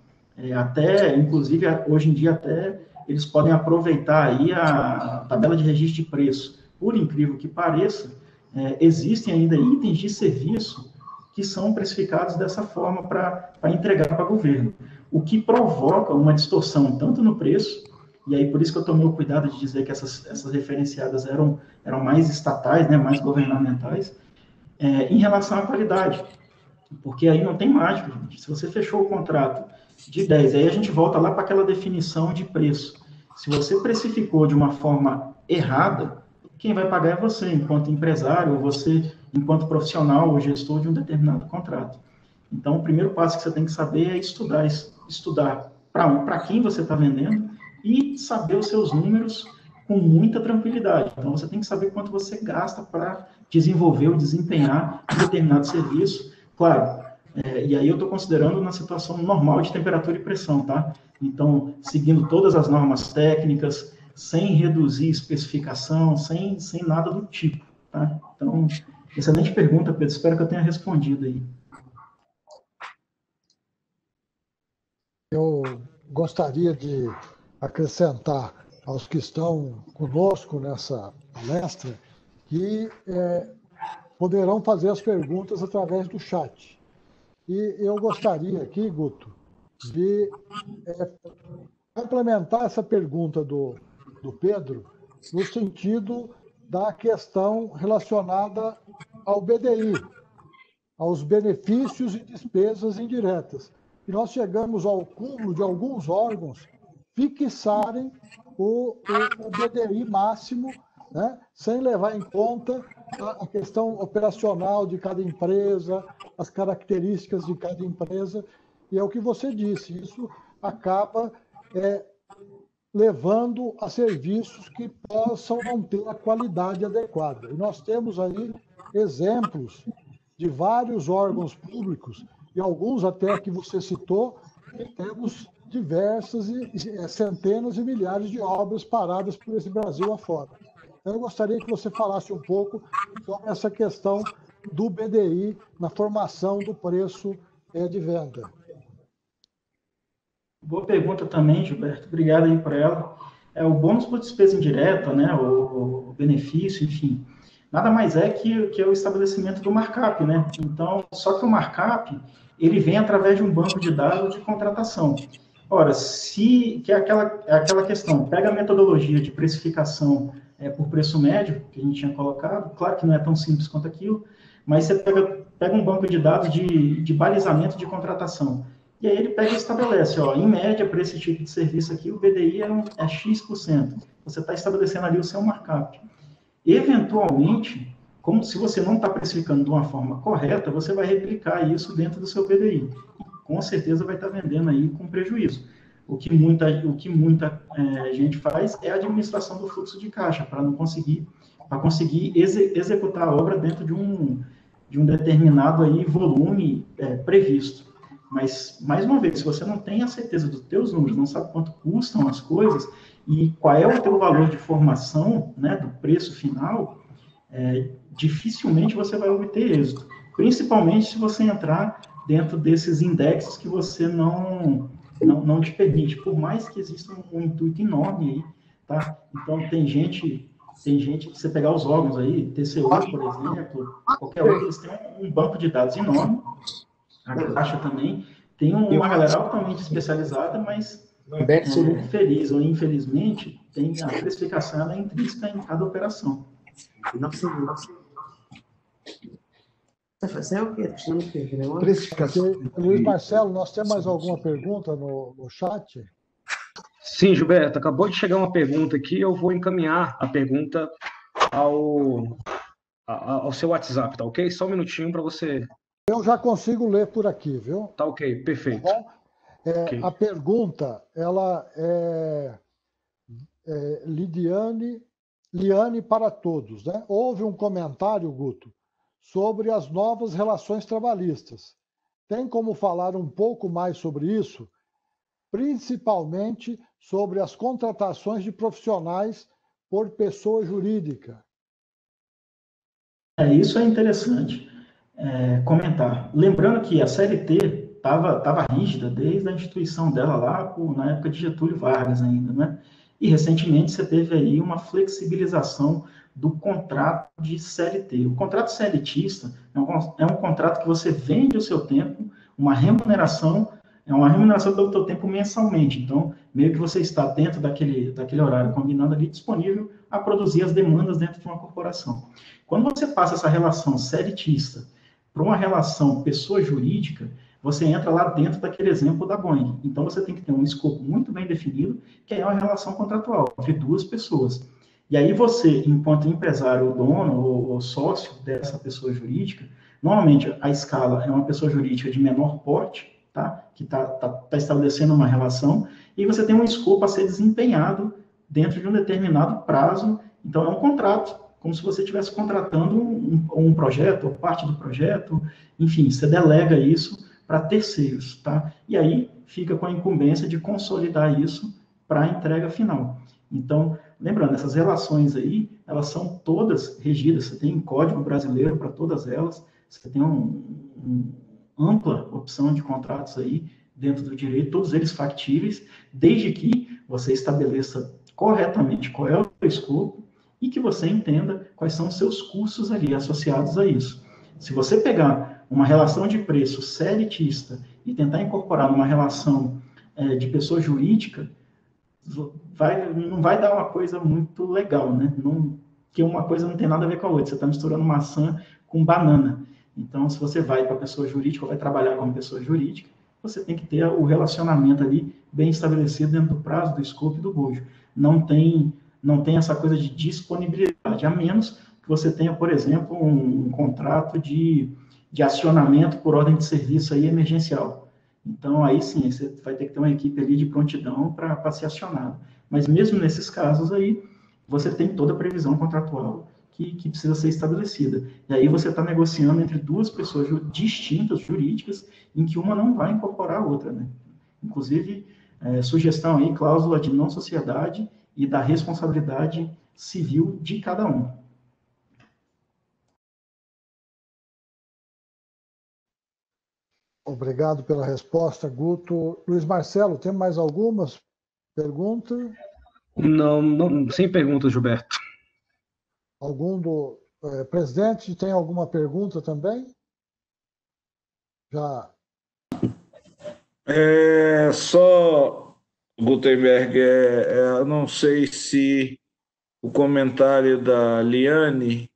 Inclusive, hoje em dia, até eles podem aproveitar aí a tabela de registro de preço. Por incrível que pareça, existem ainda itens de serviço que são precificados dessa forma para entregar para o governo, o que provoca uma distorção tanto no preço, e aí por isso que eu tomei o cuidado de dizer que essas referenciadas eram mais estatais, né, mais governamentais, em relação à qualidade, porque aí não tem mágica, gente. Se você fechou o contrato de 10, aí a gente volta lá para aquela definição de preço. Se você precificou de uma forma errada, quem vai pagar é você, enquanto empresário, ou você, enquanto profissional ou gestor de um determinado contrato. Então, o primeiro passo que você tem que saber é estudar para quem você está vendendo e saber os seus números com muita tranquilidade. Então, você tem que saber quanto você gasta para desenvolver ou desempenhar um determinado serviço. Claro, e aí eu estou considerando uma situação normal de temperatura e pressão, tá? Então, seguindo todas as normas técnicas, sem reduzir especificação, sem nada do tipo, tá? Então, excelente pergunta, Pedro, espero que eu tenha respondido aí. Eu gostaria de acrescentar aos que estão conosco nessa palestra que poderão fazer as perguntas através do chat. E eu gostaria aqui, Guto, de complementar essa pergunta do Pedro no sentido da questão relacionada ao BDI, aos benefícios e despesas indiretas. E nós chegamos ao cúmulo de alguns órgãos fixarem o BDI máximo, né, sem levar em conta a questão operacional de cada empresa, as características de cada empresa. E é o que você disse, isso acaba levando a serviços que possam não ter a qualidade adequada. E nós temos aí exemplos de vários órgãos públicos, e alguns até que você citou, e temos diversas, centenas e milhares de obras paradas por esse Brasil afora. Então, eu gostaria que você falasse um pouco sobre essa questão do BDI na formação do preço de venda. Boa pergunta também, Gilberto. Obrigado aí por ela. O bônus por despesa indireta, né, o benefício, enfim, nada mais é que o estabelecimento do markup, né? Então, só que o markup, ele vem através de um banco de dados de contratação. Ora, que é aquela questão, pega a metodologia de precificação por preço médio, que a gente tinha colocado, claro que não é tão simples quanto aquilo, mas você pega um banco de dados de balizamento de contratação. E aí ele pega e estabelece, ó, em média, para esse tipo de serviço aqui, o BDI é X%. Você está estabelecendo ali o seu markup. Eventualmente, como se você não está precificando de uma forma correta, você vai replicar isso dentro do seu BDI. Com certeza vai estar vendendo aí com prejuízo. O que muita gente faz é a administração do fluxo de caixa, para conseguir executar a obra dentro de um determinado aí volume previsto. Mas, mais uma vez, se você não tem a certeza dos teus números, não sabe quanto custam as coisas e qual é o teu valor de formação, né, do preço final, dificilmente você vai obter êxito. Principalmente se você entrar dentro desses indexes que você não te permite, por mais que exista um intuito enorme aí, tá? Então, tem gente, se você pegar os órgãos aí, TCU, por exemplo, qualquer outro, eles têm um banco de dados enorme. A Caixa também tem uma galera altamente especializada, mas feliz ou infelizmente, tem a precificação intrínseca em cada operação. Vai fazer o quê? Luiz Marcelo, nós temos mais alguma pergunta no chat? Sim, Gilberto, acabou de chegar uma pergunta aqui, eu vou encaminhar a pergunta ao seu WhatsApp, tá ok? Só um minutinho para você... Eu já consigo ler por aqui, viu? Tá ok, perfeito. Tá bom? Okay. A pergunta, ela Liane para todos, né? Houve um comentário, Guto, sobre as novas relações trabalhistas. Tem como falar um pouco mais sobre isso? Principalmente sobre as contratações de profissionais por pessoa jurídica. Isso é interessante. Comentar. Lembrando que a CLT estava rígida desde a instituição dela lá, na época de Getúlio Vargas ainda, né? E recentemente você teve aí uma flexibilização do contrato de CLT. O contrato CLTista é um contrato que você vende o seu tempo, uma remuneração pelo seu tempo mensalmente. Então, meio que você está dentro daquele horário combinado ali, disponível a produzir as demandas dentro de uma corporação. Quando você passa essa relação CLTista para uma relação pessoa jurídica, você entra lá dentro daquele exemplo da Boeing. Então, você tem que ter um escopo muito bem definido, que é uma relação contratual entre duas pessoas. E aí você, enquanto empresário ou dono ou sócio dessa pessoa jurídica, normalmente a escala é uma pessoa jurídica de menor porte, tá? Que está estabelecendo uma relação, e você tem um escopo a ser desempenhado dentro de um determinado prazo. Então, é um contrato, como se você estivesse contratando um projeto, ou parte do projeto, enfim, você delega isso para terceiros, tá? E aí fica com a incumbência de consolidar isso para a entrega final. Então, lembrando, essas relações aí, elas são todas regidas, você tem um código brasileiro para todas elas, você tem uma ampla opção de contratos aí dentro do direito, todos eles factíveis, desde que você estabeleça corretamente qual é o seu escopo e que você entenda quais são os seus custos ali associados a isso. Se você pegar uma relação de preço seletista e tentar incorporar numa relação de pessoa jurídica, não vai dar uma coisa muito legal, né? Porque uma coisa não tem nada a ver com a outra, você está misturando maçã com banana. Então, se você vai para a pessoa jurídica ou vai trabalhar como pessoa jurídica, você tem que ter o relacionamento ali bem estabelecido dentro do prazo, do escopo e do bojo. Não tem essa coisa de disponibilidade, a menos que você tenha, por exemplo, um contrato de acionamento por ordem de serviço aí emergencial. Então, aí sim, você vai ter que ter uma equipe ali de prontidão para ser acionado. Mas mesmo nesses casos aí, você tem toda a previsão contratual que precisa ser estabelecida. E aí você está negociando entre duas pessoas distintas, jurídicas, em que uma não vai incorporar a outra, né? Inclusive, sugestão aí, cláusula de não sociedade e da responsabilidade civil de cada um. Obrigado pela resposta, Guto. Luiz Marcelo, tem mais algumas perguntas? Não, sem perguntas, Gilberto. Algum do presidente tem alguma pergunta também? Já. Só, Gutenberg, eu não sei se o comentário da Liane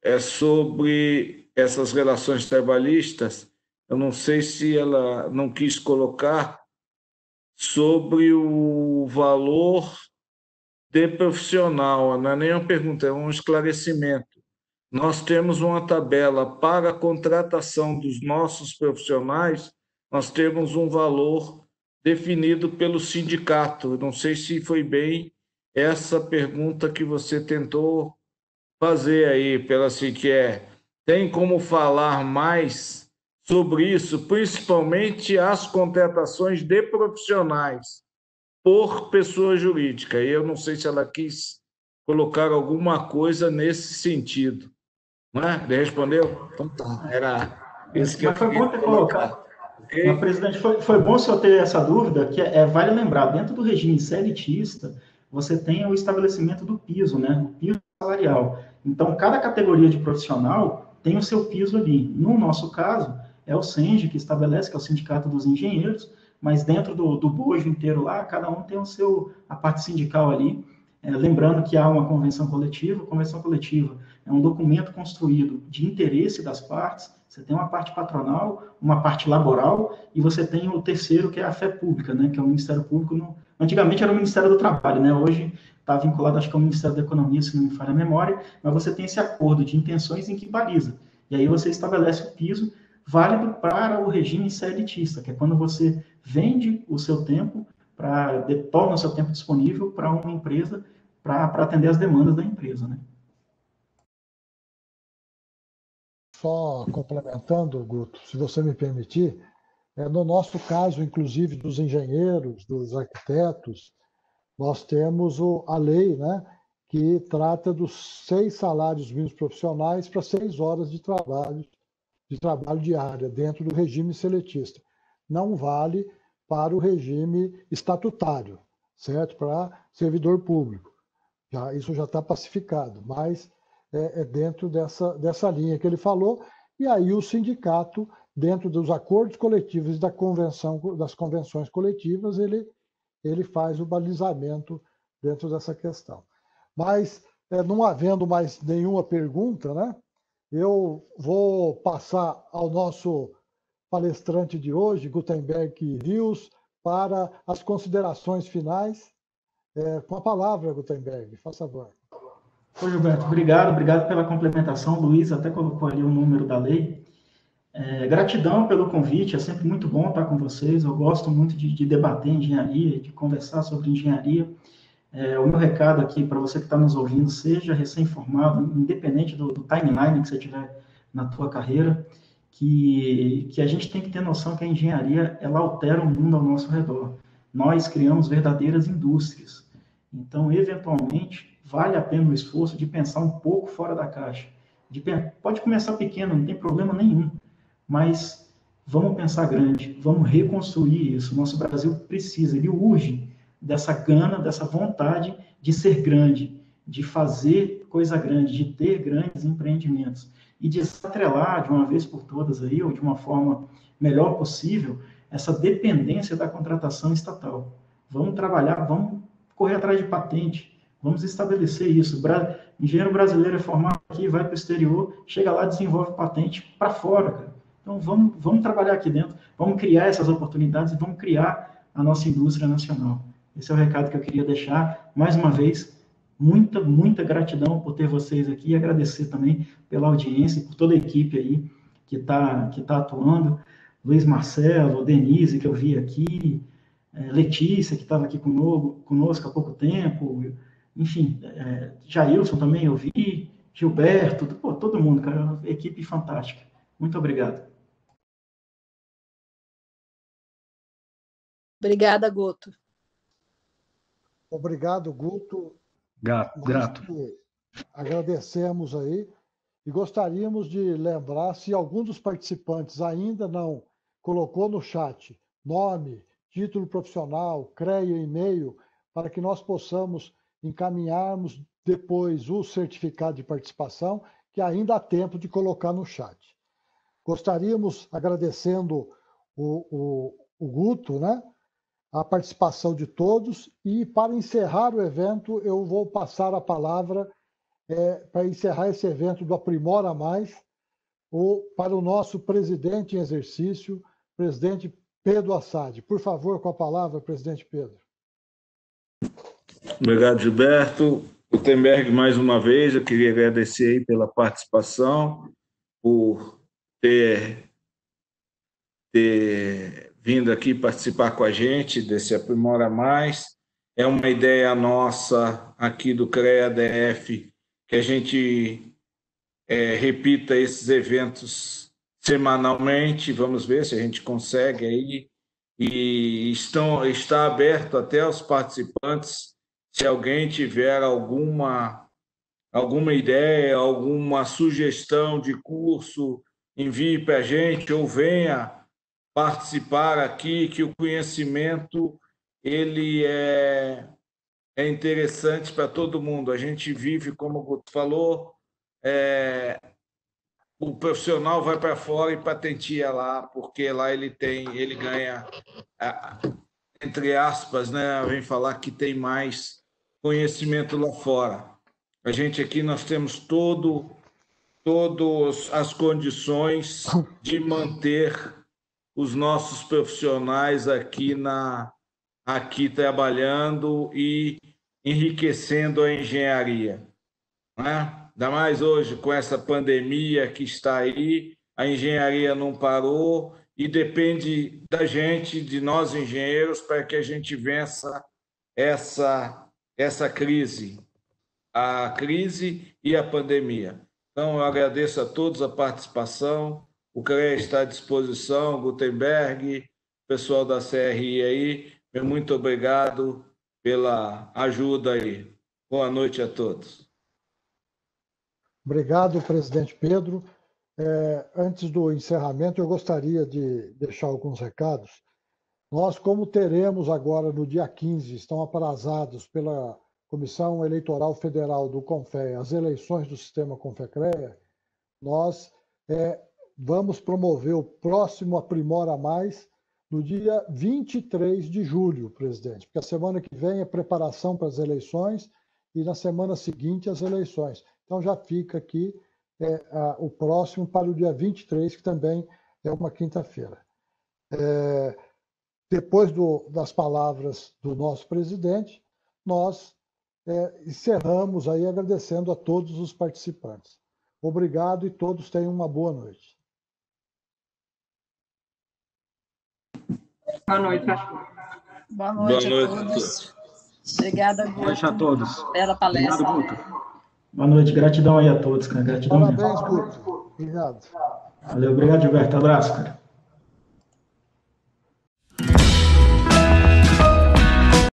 é sobre essas relações trabalhistas. Eu não sei se ela não quis colocar sobre o valor de profissional. Não é nem uma pergunta, é um esclarecimento. Nós temos uma tabela para a contratação dos nossos profissionais, nós temos um valor definido pelo sindicato. Não sei se foi bem essa pergunta que você tentou fazer aí, pela assim que tem como falar mais sobre isso, principalmente as contratações de profissionais por pessoa jurídica. E eu não sei se ela quis colocar alguma coisa nesse sentido. Não é? Ele respondeu? Então tá, era isso que eu foi bom ter colocado. Okay? Mas, presidente, foi bom só ter essa dúvida, que vale lembrar, dentro do regime seletista, você tem o estabelecimento do piso, né? O piso salarial. Então, cada categoria de profissional tem o seu piso ali. No nosso caso, é o SENGE que estabelece, que é o Sindicato dos Engenheiros, mas dentro do bojo inteiro lá, cada um tem a parte sindical ali. Lembrando que há uma convenção coletiva. A convenção coletiva é um documento construído de interesse das partes. Você tem uma parte patronal, uma parte laboral, e você tem o terceiro, que é a fé pública, né, que é o Ministério Público. Antigamente era o Ministério do Trabalho, né, hoje está vinculado, acho que ao Ministério da Economia, se não me falha a memória, mas você tem esse acordo de intenções em que baliza. E aí você estabelece o piso válido para o regime seletista, que é quando você vende o seu tempo, torna o seu tempo disponível para uma empresa, para atender as demandas da empresa, né? Só complementando, Guto, se você me permitir, no nosso caso, inclusive dos engenheiros, dos arquitetos, nós temos a lei, né, que trata dos 6 salários mínimos profissionais para 6 horas de trabalho diária, dentro do regime seletista. Não vale para o regime estatutário, certo? Para servidor público. Isso já está pacificado, mas é dentro dessa linha que ele falou. E aí o sindicato, dentro dos acordos coletivos e das convenções coletivas, ele faz o balizamento dentro dessa questão. Mas, não havendo mais nenhuma pergunta, né, eu vou passar ao nosso palestrante de hoje, Gutenberg Rios, para as considerações finais. Com a palavra, Gutenberg, faça favor. Oi, Gilberto, obrigado pela complementação. O Luiz até colocou ali o número da lei. Gratidão pelo convite, é sempre muito bom estar com vocês. Eu gosto muito de debater engenharia, de conversar sobre engenharia. O meu recado aqui para você que está nos ouvindo, seja recém-formado, independente do timeline que você tiver na tua carreira, que a gente tem que ter noção que a engenharia, ela altera o mundo ao nosso redor. Nós criamos verdadeiras indústrias. Então, eventualmente, vale a pena o esforço de pensar um pouco fora da caixa. Pode começar pequeno, não tem problema nenhum, mas vamos pensar grande, vamos reconstruir isso. Nosso Brasil precisa, ele urge dessa gana, dessa vontade de ser grande, de fazer coisa grande, de ter grandes empreendimentos e de desatrelar de uma vez por todas aí, ou de uma forma melhor possível, essa dependência da contratação estatal. Vamos trabalhar, vamos correr atrás de patente, vamos estabelecer isso. Engenheiro brasileiro é formado aqui, vai para o exterior, chega lá, desenvolve patente para fora, cara. Então, vamos trabalhar aqui dentro, vamos criar essas oportunidades e vamos criar a nossa indústria nacional. Esse é o recado que eu queria deixar. Mais uma vez, muita, muita gratidão por ter vocês aqui e agradecer também pela audiência e por toda a equipe aí que tá atuando. Luiz Marcelo, Denise, que eu vi aqui, Letícia, que estava aqui conosco há pouco tempo, enfim, Jailson também eu vi, Gilberto, todo mundo, cara, equipe fantástica. Muito obrigado. Obrigada, Guto. Obrigado, Guto. Grato. Agradecemos aí e gostaríamos de lembrar, se algum dos participantes ainda não colocou no chat nome, título profissional, CREA e e-mail, para que nós possamos encaminharmos depois o certificado de participação, que ainda há tempo de colocar no chat. Gostaríamos, agradecendo o Guto, né, a participação de todos, e para encerrar o evento, eu vou passar a palavra para encerrar esse evento do Aprimora Mais, para o nosso presidente em exercício, presidente Pedro Assad. Por favor, com a palavra, presidente Pedro. Obrigado, Gilberto. Gutenberg, mais uma vez, eu queria agradecer aí pela participação, por ter vindo aqui participar com a gente desse Aprimora Mais. É uma ideia nossa aqui do CREA-DF que a gente repita esses eventos semanalmente. Vamos ver se a gente consegue aí. E está aberto até aos participantes. Se alguém tiver alguma ideia, alguma sugestão de curso, envie para a gente ou venha participar aqui, que o conhecimento ele é interessante para todo mundo. A gente vive, como o Guto falou, o profissional vai para fora e patenteia lá, porque lá ele ganha, entre aspas, né, vem falar que tem mais conhecimento lá fora. A gente aqui, nós temos todas as condições de manter os nossos profissionais aqui trabalhando e enriquecendo a engenharia, né? Ainda mais hoje, com essa pandemia que está aí, a engenharia não parou e depende da gente, de nós engenheiros, para que a gente vença essa crise, a crise e a pandemia. Então, eu agradeço a todos a participação. O CREA está à disposição, Gutenberg, pessoal da CRI aí, muito obrigado pela ajuda aí. Boa noite a todos. Obrigado, presidente Pedro. Antes do encerramento, eu gostaria de deixar alguns recados. Nós, como teremos agora no dia 15, estão aprazados pela Comissão Eleitoral Federal do CONFEA as eleições do sistema CONFECREA, nós vamos promover o próximo Aprimora Mais no dia 23 de julho, presidente, porque a semana que vem é preparação para as eleições e na semana seguinte as eleições. Então já fica aqui o próximo para o dia 23, que também é uma quinta-feira. Depois das palavras do nosso presidente, nós encerramos aí agradecendo a todos os participantes. Obrigado e todos tenham uma boa noite. Boa noite. Boa noite a todos. Obrigada, Guto. Boa noite a todos. Bela palestra. Obrigado, Guto. Boa noite, gratidão aí a todos, cara. Gratidão Parabéns, mesmo. Guto. Obrigado. Valeu, obrigado, Gilberto. Abraço, cara.